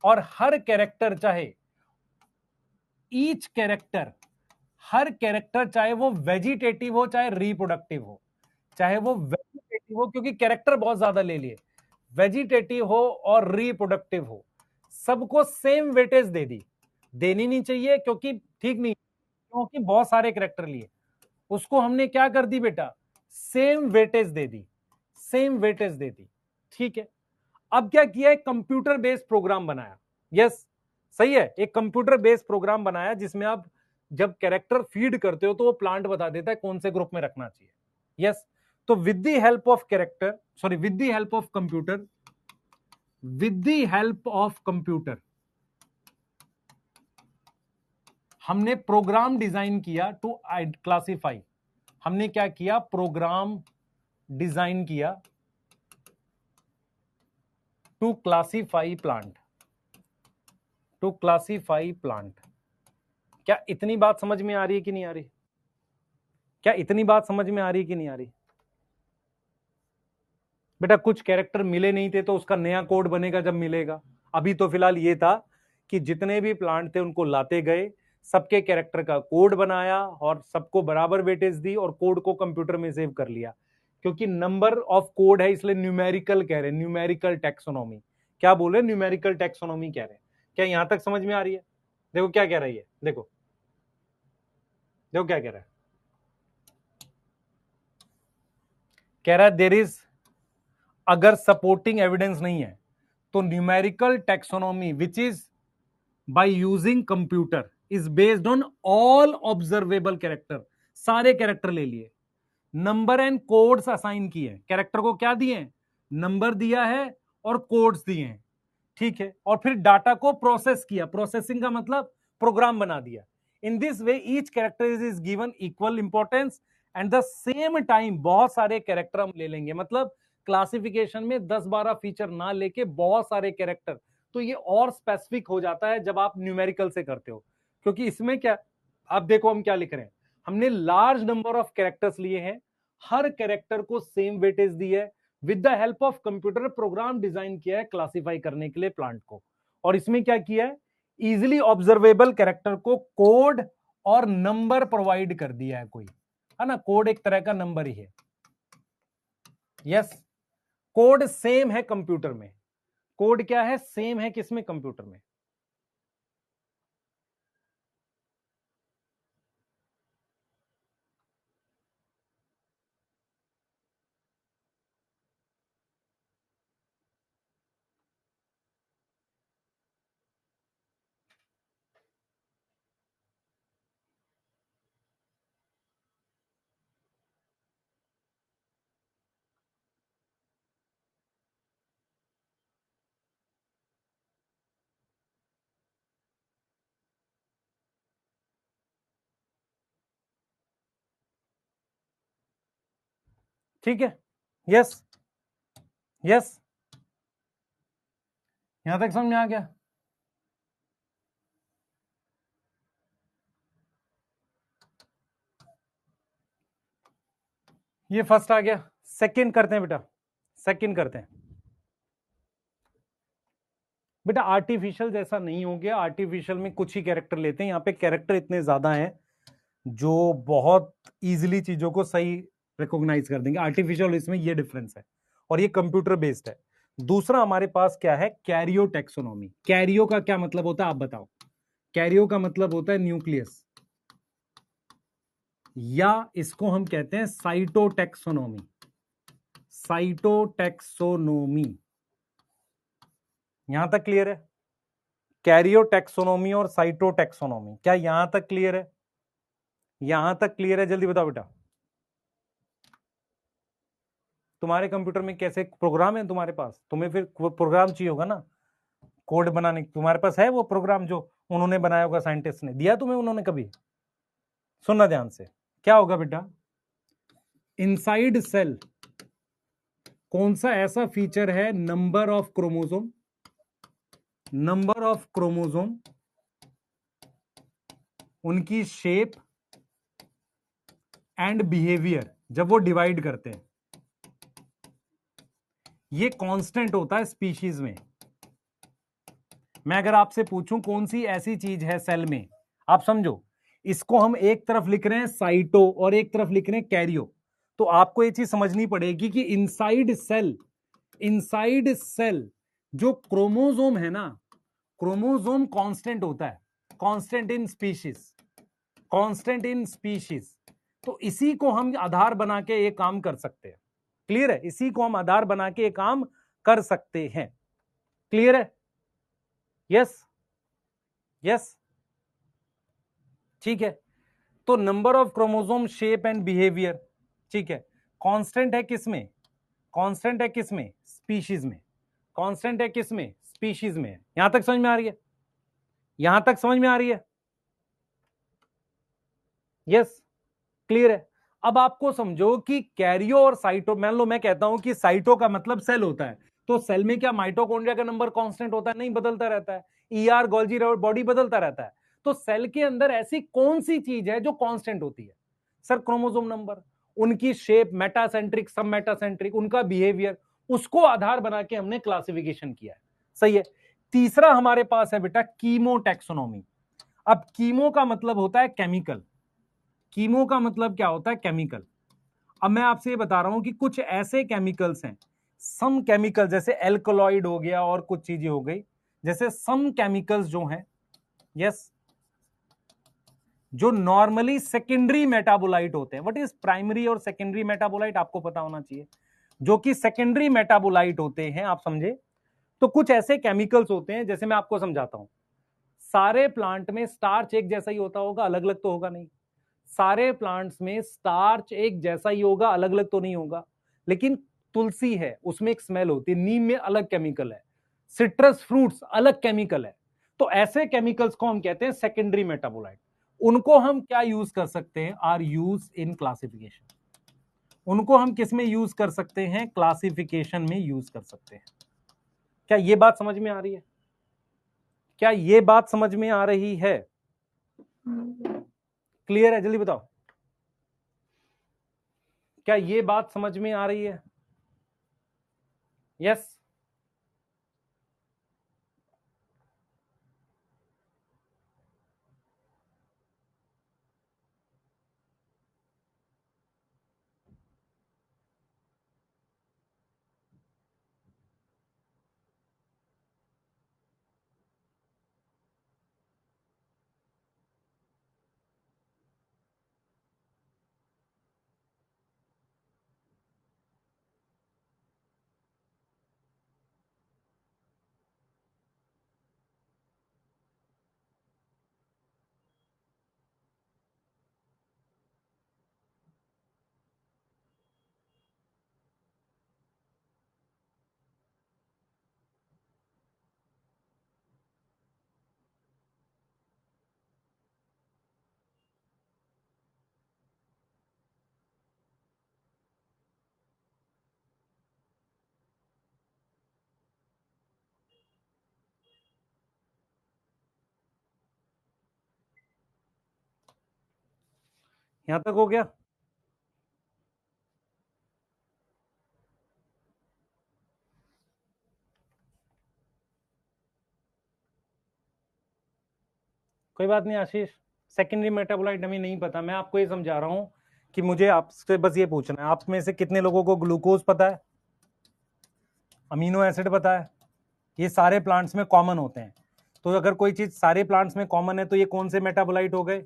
और हर कैरेक्टर, चाहे ईच कैरेक्टर, हर कैरेक्टर चाहे वो वेजिटेटिव हो चाहे रिप्रोडक्टिव हो, चाहे वो वेजिटेटिव हो, क्योंकि कैरेक्टर बहुत ज्यादा ले लिए, वेजिटेटिव हो और रिप्रोडक्टिव हो, सबको सेम वेटेज दे दी। देनी नहीं चाहिए क्योंकि ठीक नहीं, क्योंकि बहुत सारे कैरेक्टर लिए, उसको हमने क्या कर दी बेटा? सेम वेटेज दे दी। सेम वेटेज दे दी। ठीक है, अब क्या किया? एक कंप्यूटर बेस्ड प्रोग्राम बनाया। यस, सही है, एक कंप्यूटर बेस्ड प्रोग्राम बनाया जिसमें आप जब कैरेक्टर फीड करते हो तो वो प्लांट बता देता है कौन से ग्रुप में रखना चाहिए। यस, तो with the help of character, sorry with the help of computer, with the help of computer हमने प्रोग्राम डिजाइन किया टू क्लासिफाई। हमने क्या किया? प्रोग्राम डिजाइन किया to classify plant, to classify plant. क्या इतनी बात समझ में आ रही है कि नहीं आ रही? क्या इतनी बात समझ में आ रही है कि नहीं आ रही? बेटा कुछ कैरेक्टर मिले नहीं थे तो उसका नया कोड बनेगा जब मिलेगा। अभी तो फिलहाल ये था कि जितने भी प्लांट थे उनको लाते गए, सबके कैरेक्टर का कोड बनाया और सबको बराबर वेटेज दी और कोड को कंप्यूटर में सेव कर लिया। क्योंकि नंबर ऑफ कोड है इसलिए न्यूमेरिकल कह रहे हैं, न्यूमेरिकल टैक्सोनॉमी। क्या बोल रहे हैं? न्यूमेरिकल टैक्सोनॉमी कह रहे हैं। क्या यहां तक समझ में आ रही है? देखो क्या कह रही है, देखो देखो क्या कह रहा है। कह रहा है देयर इज, अगर सपोर्टिंग एविडेंस नहीं है तो numerical taxonomy which is by using computer is based on all observable character. सारे कैरेक्टर ले लिए, नंबर एंड कोड्स असाइन किए। कैरेक्टर को क्या दिए? नंबर दिया है और कोड्स दिए हैं। ठीक है, और फिर डाटा को प्रोसेस किया। प्रोसेसिंग का मतलब प्रोग्राम बना दिया। In this way each character is given equal importance and the same time बहुत सारे कैरेक्टर हम ले लेंगे। मतलब क्लासिफिकेशन में 10-12 फीचर ना लेके बहुत सारे कैरेक्टर, तो ये और स्पेसिफिक हो जाता है जब आप न्यूमेरिकल से करते हो। क्योंकि इसमें क्या, आप देखो हम क्या लिख रहे हैं, हमने लार्ज नंबर ऑफ कैरेक्टर्स लिए हैं, हर कैरेक्टर को सेम वेटेज दी है, with the help of computer program design किया है क्लासिफाई करने के लिए प्लांट को। और इसमें क्या किया है? इजिली ऑब्जर्वेबल कैरेक्टर को कोड और नंबर प्रोवाइड कर दिया है कोई, है ना? कोड एक तरह का नंबर ही है। यस, कोड सेम है कंप्यूटर में। कोड क्या है? सेम है किसमें? कंप्यूटर में। ठीक है, यस यस, यहां तक समझ में आ गया? ये फर्स्ट आ गया। सेकंड करते हैं बेटा, सेकंड करते हैं। बेटा आर्टिफिशियल जैसा नहीं हो गया, आर्टिफिशियल में कुछ ही कैरेक्टर लेते हैं, यहाँ पे कैरेक्टर इतने ज्यादा हैं जो बहुत इजीली चीजों को सही रिकॉग्नाइज कर देंगे। आर्टिफिशियल इसमें ये डिफरेंस है, और ये कंप्यूटर बेस्ड है। दूसरा हमारे पास क्या है, कैरियो टेक्सोनॉमी। कैरियो का क्या मतलब होता है आप बताओ? कैरियो का मतलब होता है न्यूक्लियस, या इसको हम कहते हैं साइटोटेक्सोनॉमी। साइटोटेक्सोनोमी, यहां तक क्लियर है? कैरियोटेक्सोनोमी और साइटोटेक्सोनोमी, क्या यहां तक क्लियर है? यहां तक क्लियर है? जल्दी बताओ बेटा। तुम्हारे कंप्यूटर में कैसे प्रोग्राम है तुम्हारे पास? तुम्हें फिर प्रोग्राम चाहिए होगा ना कोड बनाने। तुम्हारे पास है वो प्रोग्राम जो उन्होंने बनाया होगा, साइंटिस्ट ने दिया तुम्हें उन्होंने कभी? सुनना ध्यान से, क्या होगा बेटा, इनसाइड सेल कौन सा ऐसा फीचर है, number of chromosome, number of chromosome, उनकी शेप एंड बिहेवियर जब वो डिवाइड करते हैं, ये कांस्टेंट होता है स्पीशीज में। मैं अगर आपसे पूछूं कौन सी ऐसी चीज है सेल में, आप समझो इसको हम एक तरफ लिख रहे हैं साइटो और एक तरफ लिख रहे हैं कैरियो, तो आपको ये चीज समझनी पड़ेगी कि इनसाइड सेल, इनसाइड सेल जो क्रोमोसोम है ना, क्रोमोसोम कांस्टेंट होता है, constant in species, constant in species. तो इसी को हम आधार बना के ये काम कर सकते हैं। क्लियर है? इसी को हम आधार बना के ये काम कर सकते हैं। क्लियर है? यस यस, ठीक है। तो number of chromosome, shape and behaviour, ठीक है, कांस्टेंट है किसमें? कांस्टेंट है किसमें? स्पीशीज में। कांस्टेंट है किसमें? स्पीशीज में। यहां तक समझ में आ रही है? यहां तक समझ में आ रही है? यस, क्लियर है? अब आपको समझो कि कैरियो और साइटो, मान लो मैं कहता हूं कि साइटो का मतलब सेल होता है, तो सेल में क्या माइटोकॉन्ड्रिया का नंबर कांस्टेंट होता है? नहीं, बदलता रहता है। ईआर, गोल्जी बॉडी बदलता रहता है। तो सेल के अंदर ऐसी कौन सी चीज है जो कांस्टेंट होती है? सर क्रोमोसोम नंबर, उनकी शेप, मेटासेंट्रिक, सब मेटासेंट्रिक, उनका बिहेवियर, उसको आधार बना के हमने क्लासिफिकेशन किया है। सही है। तीसरा हमारे पास है बेटा कीमोटेक्सोनॉमी। अब कीमो का मतलब होता है केमिकल। कीमो का मतलब क्या होता है? केमिकल। अब मैं आपसे ये बता रहा हूं कि कुछ ऐसे केमिकल्स हैं, सम केमिकल, जैसे एल्कलॉइड हो गया और कुछ चीजें हो गई, जैसे सम केमिकल्स जो हैं, यस, जो नॉर्मली सेकेंडरी मेटाबोलाइट होते हैं। व्हाट इज प्राइमरी और सेकेंडरी मेटाबोलाइट? आपको पता होना चाहिए। जो कि सेकेंडरी मेटाबोलाइट होते हैं, आप समझे? तो कुछ ऐसे केमिकल्स होते हैं, जैसे मैं आपको समझाता हूं। सारे प्लांट में स्टार्च एक जैसा ही होता होगा? अलग अलग तो होगा नहीं। सारे प्लांट्स में स्टार्च एक जैसा ही होगा? अलग अलग तो नहीं होगा। लेकिन तुलसी है, उसमें एक स्मेल होती है। नीम में अलग केमिकल है। सिट्रस फ्रूट्स अलग केमिकल है। तो ऐसे केमिकल्स को हम कहते हैं सेकेंडरी मेटाबोलाइट। उनको हम क्या यूज कर सकते हैं? Are use in classification. उनको हम किस में यूज कर सकते हैं? क्लासिफिकेशन में यूज कर सकते हैं। क्या ये बात समझ में आ रही है? क्या ये बात समझ में आ रही है? क्लियर है? जल्दी बताओ, क्या ये बात समझ में आ रही है? यस। यहां तक हो गया? कोई बात नहीं आशीष, सेकेंडरी मेटाबोलाइट हमें नहीं पता, मैं आपको ये समझा रहा हूं कि मुझे आपसे बस ये पूछना है, आप में से कितने लोगों को ग्लूकोज पता है, अमीनो एसिड पता है, ये सारे प्लांट्स में कॉमन होते हैं। तो अगर कोई चीज सारे प्लांट्स में कॉमन है तो ये कौन से मेटाबोलाइट हो गए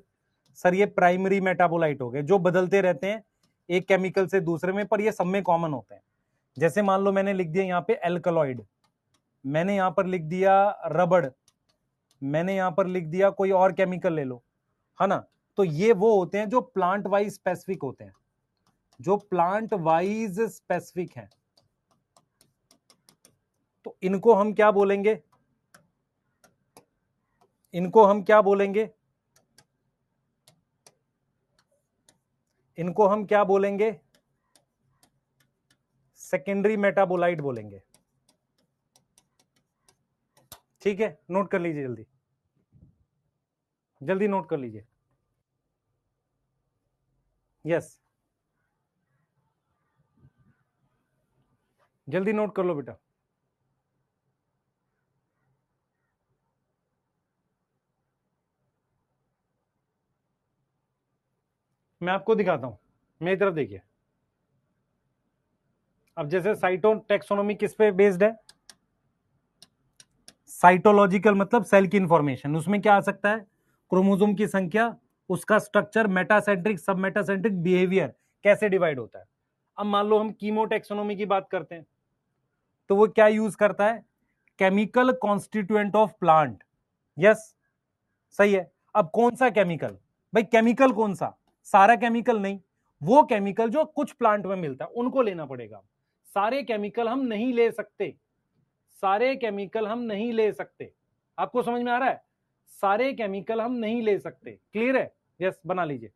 सर, ये प्राइमरी मेटाबोलाइट हो गए, जो बदलते रहते हैं एक केमिकल से दूसरे में, पर ये सब में कॉमन होते हैं। जैसे मान लो मैंने लिख दिया यहाँ पे एल्कलॉइड, मैंने यहां पर लिख दिया रबड़, मैंने यहां पर लिख दिया कोई और केमिकल ले लो, है ना। तो ये वो होते हैं जो प्लांट वाइज स्पेसिफिक होते हैं, जो प्लांट वाइज स्पेसिफिक हैं। तो इनको हम क्या बोलेंगे, इनको हम क्या बोलेंगे, इनको हम क्या बोलेंगे, सेकेंडरी मेटाबोलाइट बोलेंगे। ठीक है, नोट कर लीजिए, जल्दी जल्दी नोट कर लीजिए। यस, जल्दी नोट कर लो बेटा। मैं आपको दिखाता हूं, मेरी तरफ देखिए। अब जैसे साइटो टेक्सोनोमी किस पे बेस्ड है, साइटोलॉजिकल मतलब सेल की इंफॉर्मेशन, उसमें क्या आ सकता है, क्रोमोसोम की संख्या, उसका स्ट्रक्चर, मेटासेंट्रिक सब मेटासेंट्रिक बिहेवियर, कैसे डिवाइड होता है। अब मान लो हम कीमोटेक्सोनोमी की बात करते हैं, तो वो क्या यूज करता है, chemical constituent of plant. Yes, सही है। अब कौन सा केमिकल, भाई केमिकल कौन सा, सारा केमिकल नहीं, वो केमिकल जो कुछ प्लांट में मिलता है उनको लेना पड़ेगा। सारे केमिकल हम नहीं ले सकते, सारे केमिकल हम नहीं ले सकते, आपको समझ में आ रहा है, सारे केमिकल हम नहीं ले सकते, क्लियर है। यस, बना लीजिए।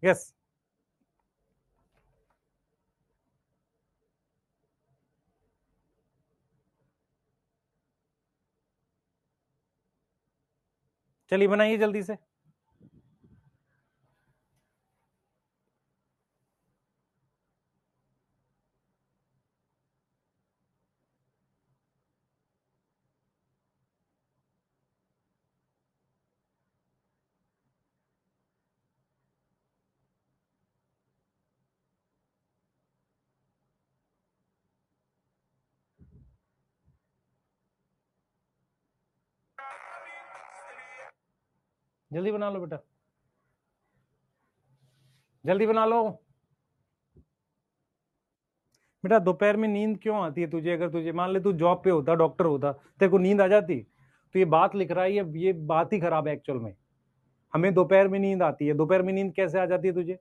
यस, चलिए बनाइए जल्दी से। जल्दी बना लो बेटा, जल्दी बना लो बेटा। दोपहर में नींद क्यों आती है तुझे, अगर तुझे मान ले तू जॉब पे होता, डॉक्टर होता, तेरे को नींद आ जाती, तो ये बात लिख रहा है, ये बात ही खराब है एक्चुअल में। हमें दोपहर में नींद आती है, दोपहर में नींद कैसे आ जाती है तुझे,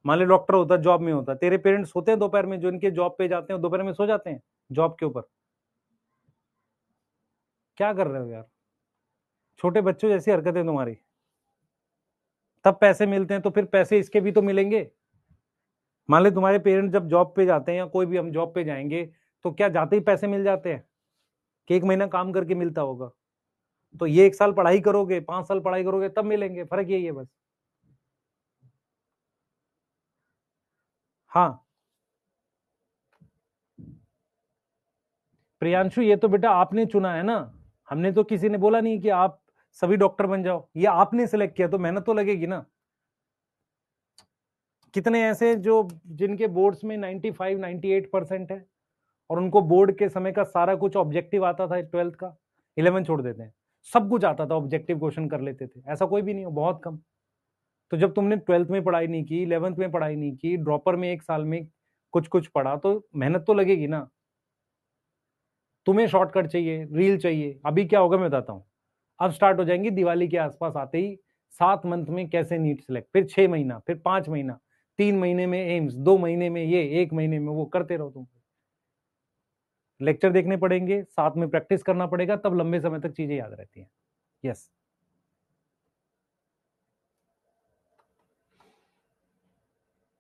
मान ले डॉक्टर होता, जॉब में होता, तेरे पेरेंट्स होते हैं दोपहर में, जो इनके जॉब पे जाते हैं दोपहर में सो जाते हैं जॉब के ऊपर। क्या कर रहे हो यार, छोटे बच्चों जैसी हरकतें तुम्हारी। तब पैसे मिलते हैं तो फिर पैसे इसके भी तो मिलेंगे। मान ले तुम्हारे पेरेंट्स जब जॉब पे जाते हैं, या कोई भी हम जॉब पे जाएंगे, तो क्या जाते ही पैसे मिल जाते हैं, कि एक महीना काम करके मिलता होगा। तो ये 1 साल पढ़ाई करोगे, 5 साल पढ़ाई करोगे तब मिलेंगे, फर्क यही है बस। हाँ प्रियांशु, ये तो बेटा आपने चुना है ना, हमने तो किसी ने बोला नहीं कि आप सभी डॉक्टर बन जाओ, ये आपने सिलेक्ट किया, तो मेहनत तो लगेगी ना। कितने ऐसे जो जिनके बोर्ड्स में 95 98% है, और उनको बोर्ड के समय का सारा कुछ ऑब्जेक्टिव आता था, 12th का, 11 छोड़ देते हैं, सब कुछ आता था, ऑब्जेक्टिव क्वेश्चन कर लेते थे, ऐसा कोई भी नहीं हो, बहुत कम। तो जब तुमने 12th में पढ़ाई नहीं की, 11th में पढ़ाई नहीं की, ड्रॉपर में 1 साल में कुछ कुछ पढ़ा, तो मेहनत तो लगेगी ना। तुम्हें शॉर्टकट चाहिए, रील चाहिए, अभी क्या होगा मैं बताता हूँ। अब स्टार्ट हो जाएंगी दिवाली के आसपास आते ही, 7 मंथ में कैसे नीट सिलेक्ट, फिर 6 महीना, फिर 5 महीना, 3 महीने में एम्स, 2 महीने में ये, 1 महीने में वो, करते रहो तुम। लेक्चर देखने पड़ेंगे, साथ में प्रैक्टिस करना पड़ेगा, तब लंबे समय तक चीजें याद रहती हैं। यस,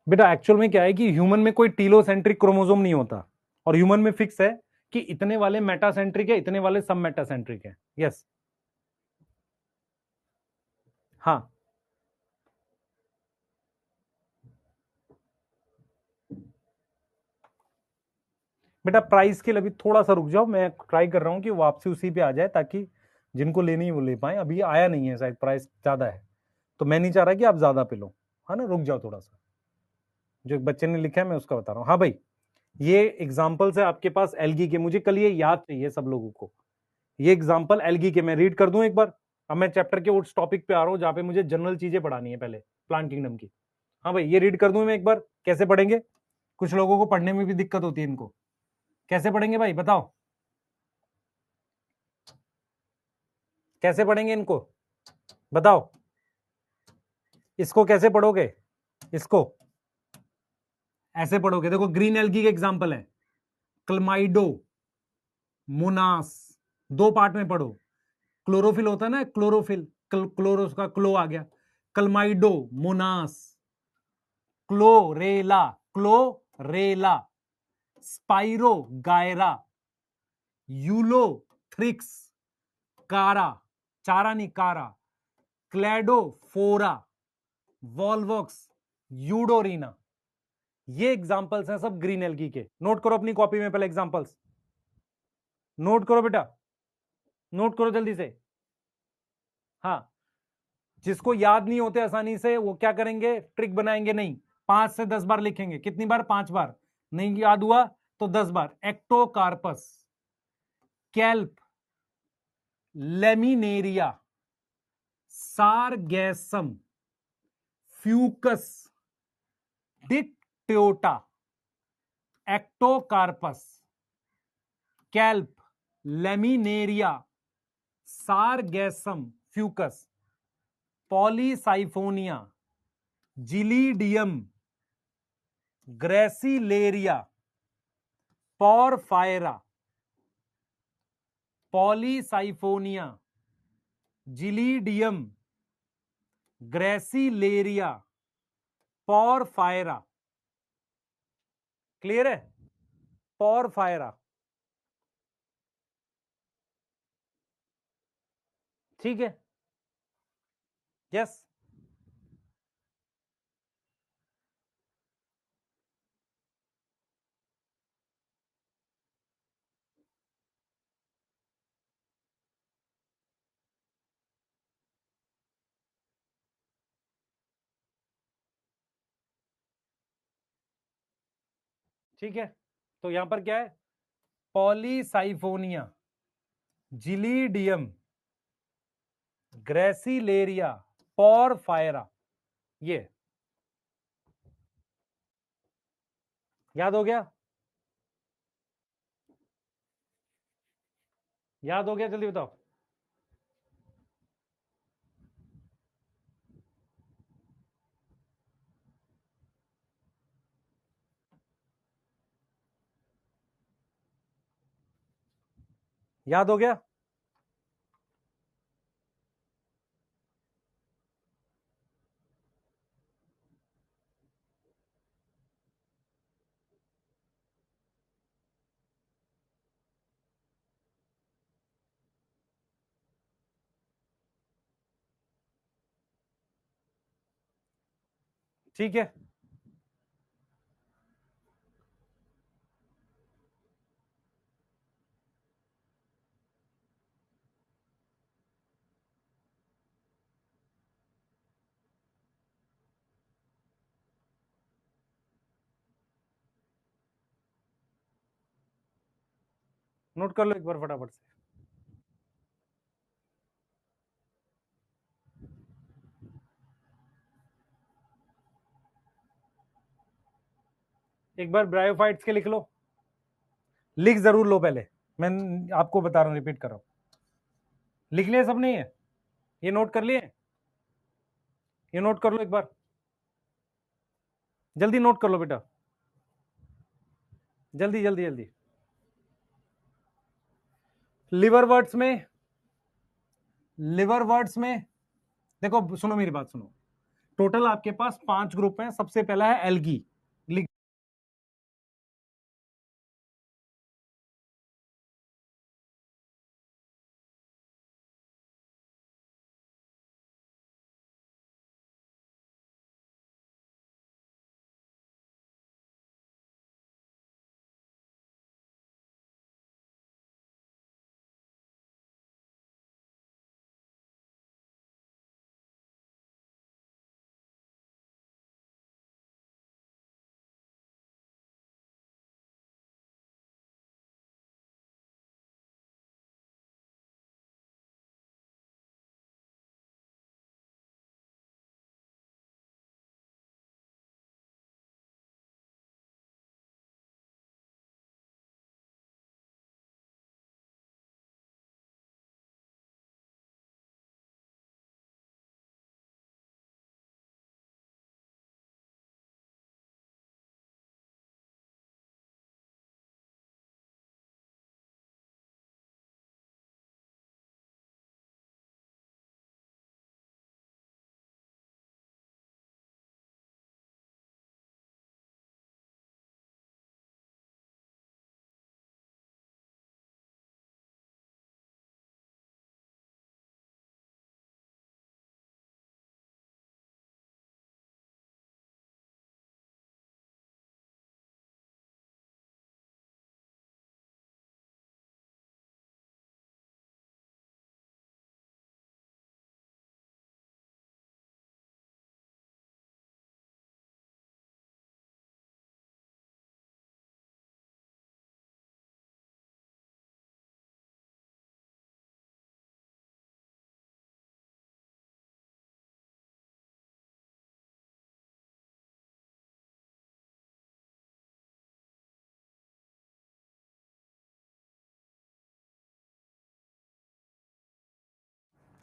बेटा एक्चुअल में क्या है कि ह्यूमन में कोई टीलोसेंट्रिक क्रोमोसोम नहीं होता, और ह्यूमन में फिक्स है कि इतने वाले मेटासेंट्रिक है, इतने वाले सब मेटासेंट्रिक है। यस, हाँ बेटा, प्राइस के लिए अभी थोड़ा सा रुक जाओ, मैं ट्राई कर रहा हूं कि वापसी उसी पे आ जाए, ताकि जिनको लेनी है वो ले पाए, अभी आया नहीं है शायद, प्राइस ज्यादा है, तो मैं नहीं चाह रहा कि आप ज्यादा पे लो, है ना, रुक जाओ थोड़ा सा। जो एक बच्चे ने लिखा है मैं उसका बता रहा हूँ। हाँ भाई, ये एग्जाम्पल्स है आपके पास एल्गी के, मुझे कल ये याद चाहिए सब लोगों को। ये एग्जाम्पल एल्गी के मैं रीड कर दूं एक बार। अब मैं चैप्टर के उस टॉपिक पे आ रहा हूं जहां पे मुझे जनरल चीजें पढ़ानी है पहले, प्लांट किंगडम की। हाँ भाई, ये रीड कर दूं मैं एक बार, कैसे पढ़ेंगे? कुछ लोगों को पढ़ने में भी दिक्कत होती है इनको, कैसे पढ़ेंगे भाई बताओ, कैसे पढ़ेंगे इनको बताओ, इसको कैसे पढ़ोगे? इसको ऐसे पढ़ोगे, देखो ग्रीन एल्गी के एग्जाम्पल है, क्लमाइडो मोनास, दो पार्ट में पढ़ो। क्लोरोफिल होता है ना, क्लोरोफिल, क्लोरो का क्लो आ गया, Chlamydomonas, Chlorella, Chlorella, Spirogyra, Ulothrix, Chara, चारा नहीं कारा, क्लैडोफोरा, वॉल्वॉक्स, यूडोरीना। ये एग्जांपल्स हैं सब ग्रीन एल्गी के। नोट करो अपनी कॉपी में पहले एग्जांपल्स, नोट करो बेटा, नोट करो जल्दी से। हाँ, जिसको याद नहीं होते आसानी से वो क्या करेंगे, ट्रिक बनाएंगे, नहीं 5 से 10 बार लिखेंगे। कितनी बार? 5 बार। नहीं याद हुआ तो 10 बार। Ectocarpus, kelp, Laminaria, Sargassum, Fucus, Dictyota, Ectocarpus, kelp, Laminaria, Sargassum, Fucus, Polysiphonia, Gelidium, Gracilaria, Porphyra, Polysiphonia, Gelidium, Gracilaria, Porphyra. Clear है? पॉरफायरा, ठीक है, यस। ठीक है, तो यहां पर क्या है? पॉलीसाइफोनिया, जिलीडियम, ग्रेसिलेरिया, पॉरफायरा, ये याद हो गया? याद हो गया? जल्दी बताओ। याद हो गया? ठीक है, नोट कर लो एक बार फटाफट से। एक बार ब्रायोफाइट्स के लिख लो, लिख जरूर लो पहले, मैं आपको बता रहा हूं, रिपीट कर रहा हूं। लिख लिए सब? नहीं है? ये नोट कर लिए? ये नोट कर लो एक बार, जल्दी नोट कर लो बेटा, जल्दी जल्दी जल्दी। लिवर वर्ड्स में, लिवर वर्ड्स में देखो, सुनो मेरी बात सुनो। टोटल आपके पास 5 ग्रुप हैं। सबसे पहला है एल्गी,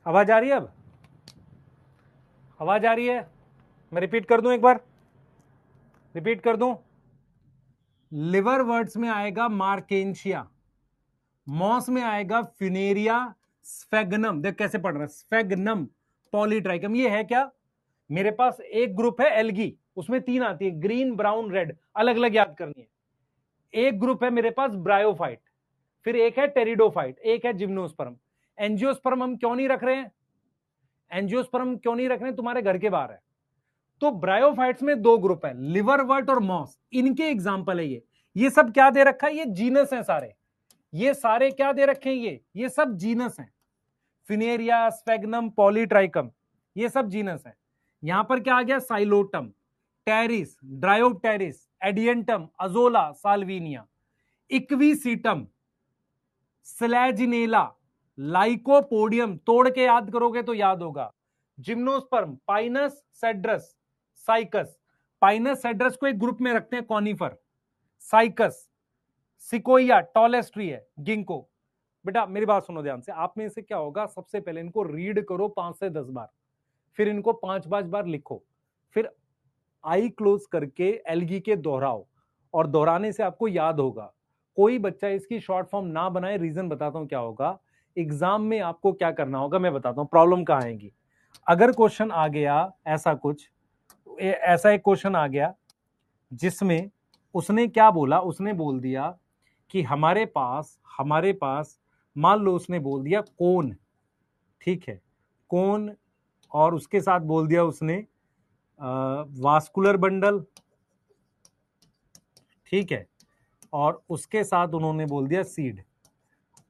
आवाज आ रही है? अब आवाज आ रही है? मैं रिपीट कर दूं, एक बार रिपीट कर दूं। लिवर वर्ड्स में आएगा मार्केंशिया, मॉस में आएगा फ्यूनेरिया स्फेगनम। देख कैसे पढ़ रहा है, स्फेगनम पॉलीट्राइकम। ये है क्या? मेरे पास एक ग्रुप है एल्गी, उसमें 3 आती है, ग्रीन ब्राउन रेड, अलग अलग याद करनी है। एक ग्रुप है मेरे पास ब्रायोफाइट, फिर एक है टेरिडोफाइट, एक है जिम्नोस्पर्म। एंजियोस्पर्म हम क्यों नहीं रख रहे हैं? एंजियोस्पर्म क्यों नहीं रख रहे हैं? तुम्हारे घर के बाहर है। तो ब्रायोफाइट्स में 2 ग्रुप है, लिवरवर्ट और मॉस, इनके एग्जाम्पल है ये सब क्या दे रखा है? ये जीनस है सारे, ये सारे क्या दे रखे हैं? ये सब जीनस हैं। फिनेरिया, स्फेगनम, पॉलीट्राइकम, ये सब जीनस है। यहां पर क्या आ गया? Psilotum, Pteris, Dryopteris, Adiantum, Azolla, Salvinia, Equisetum, Selaginella, Lycopodium, तोड़ के याद करोगे तो याद होगा, gymnosperm, Pinus Cedrus, Cycas. Pinus Cedrus को एक ग्रुप में रखते हैं, conifer, Cycas, Sequoia tallest tree है, गिंको। बेटा मेरी बात सुनो ध्यान से, आप में से क्या होगा, सबसे पहले इनको रीड करो 5 से 10 बार, फिर इनको 5-5 बार लिखो, फिर आई क्लोज करके एल्गी के दोहराओ, और दोहराने से आपको याद होगा। कोई बच्चा इसकी शॉर्ट फॉर्म ना बनाए, रीजन बताता हूं क्या होगा। एग्जाम में आपको क्या करना होगा मैं बताता हूं, प्रॉब्लम कहां आएगी। अगर क्वेश्चन आ गया ऐसा कुछ, ऐसा एक क्वेश्चन आ गया जिसमें उसने क्या बोला, उसने बोल दिया कि हमारे पास मान लो उसने बोल दिया कोन, ठीक है, कोन, और उसके साथ बोल दिया उसने वास्कुलर बंडल, ठीक है, और उसके साथ उन्होंने बोल दिया सीड।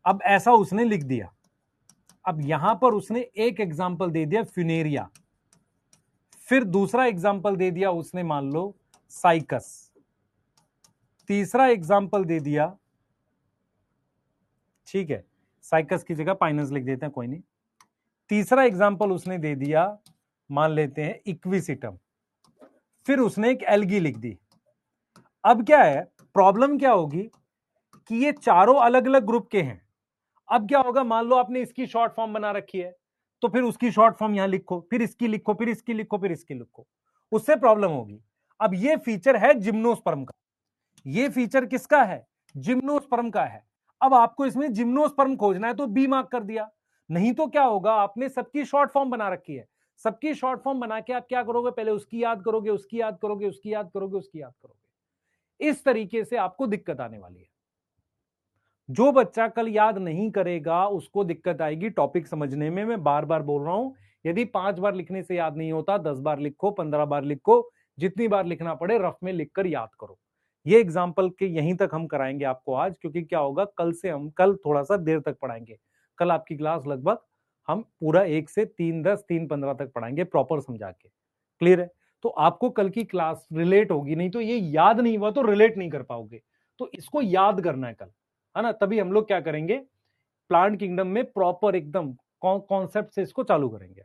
अब ऐसा उसने लिख दिया। अब यहां पर उसने एक एग्जाम्पल दे दिया फ्यूनेरिया, फिर दूसरा एग्जाम्पल दे दिया उसने मान लो साइकस, तीसरा एग्जाम्पल दे दिया, ठीक है, साइकस की जगह पाइनस लिख देते हैं, कोई नहीं। तीसरा एग्जाम्पल उसने दे दिया, मान लेते हैं इक्विसिटम, फिर उसने एक एल्गी लिख दी। अब क्या है, प्रॉब्लम क्या होगी कि ये चारों अलग अलग ग्रुप के हैं। अब क्या होगा, मान लो आपने इसकी शॉर्ट फॉर्म बना रखी है, तो फिर उसकी शॉर्ट फॉर्म यहां लिखो, फिर इसकी लिखो, फिर इसकी लिखो, फिर इसकी लिखो, उससे प्रॉब्लम होगी। अब ये फीचर है जिम्नोस्पर्म का, ये फीचर किसका है? जिम्नोस्पर्म का है। अब आपको इसमें जिम्नोस्पर्म खोजना है तो बी मार्क कर दिया, नहीं तो क्या होगा, आपने सबकी शॉर्ट फॉर्म बना रखी है, सबकी शॉर्ट फॉर्म बना के आप क्या करोगे, पहले उसकी याद करोगे, उसकी याद करोगे, उसकी याद करोगे, उसकी याद करोगे। इस तरीके से आपको दिक्कत आने वाली है। जो बच्चा कल याद नहीं करेगा उसको दिक्कत आएगी टॉपिक समझने में। मैं बार बार बोल रहा हूं, यदि 5 बार लिखने से याद नहीं होता, 10 बार लिखो, 15 बार लिखो, जितनी बार लिखना पड़े रफ में लिखकर याद करो। ये एग्जाम्पल के यहीं तक हम कराएंगे आपको आज, क्योंकि क्या होगा, कल से हम कल थोड़ा सा देर तक पढ़ाएंगे। कल आपकी क्लास लगभग हम पूरा 1 से 3:10 3:15 तक पढ़ाएंगे प्रॉपर समझा के। क्लियर है? तो आपको कल की क्लास रिलेट होगी, नहीं तो ये याद नहीं हुआ तो रिलेट नहीं कर पाओगे। तो इसको याद करना है कल, है ना, तभी हम लोग क्या करेंगे, प्लांट किंगडम में प्रॉपर एकदम कॉन्सेप्ट से इसको चालू करेंगे।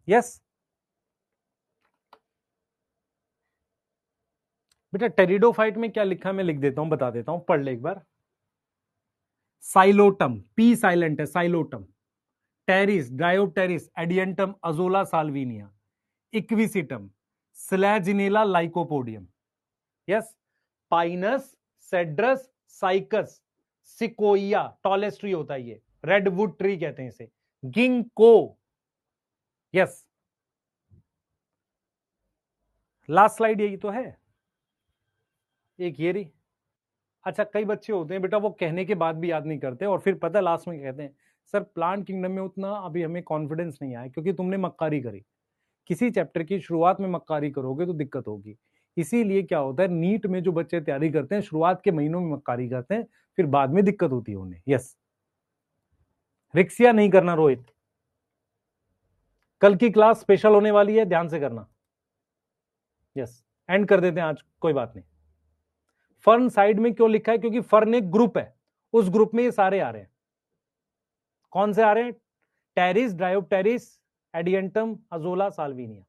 यस बेटा, टेरिडोफाइट में क्या लिखा है मैं लिख देता हूं, बता देता हूं, पढ़ ले एक बार। साइलोटम, पी साइलेंट है, Psilotum, Pteris, Dryopteris, Adiantum, Azolla Salvinia, Equisetum, Selaginella, Lycopodium, yes, Pinus, Cedrus, Cycas, Sequoia, tallest tree होता है ये, रेडवुड ट्री कहते हैं इसे, गिंको, यस। लास्ट स्लाइड यही तो है, एक ये रही। अच्छा, कई बच्चे होते हैं बेटा वो कहने के बाद भी याद नहीं करते, और फिर पता लास्ट में कहते हैं सर प्लांट किंगडम में उतना अभी हमें कॉन्फिडेंस नहीं आया, क्योंकि तुमने मक्कारी करी। किसी चैप्टर की शुरुआत में मक्कारी करोगे तो दिक्कत होगी। इसीलिए क्या होता है, नीट में जो बच्चे तैयारी करते हैं शुरुआत के महीनों में मक्कारी करते हैं, फिर बाद में दिक्कत होती है उन्हें। यस, रिक्सिया नहीं करना रोहित, कल की क्लास स्पेशल होने वाली है, ध्यान से करना। यस, एंड कर देते हैं आज, कोई बात नहीं। फर्न साइड में क्यों लिखा है, क्योंकि फर्न एक ग्रुप है, उस ग्रुप में ये सारे आ रहे हैं। कौन से आ रहे हैं? Pteris, Dryopteris, Adiantum, Azolla, Salvinia.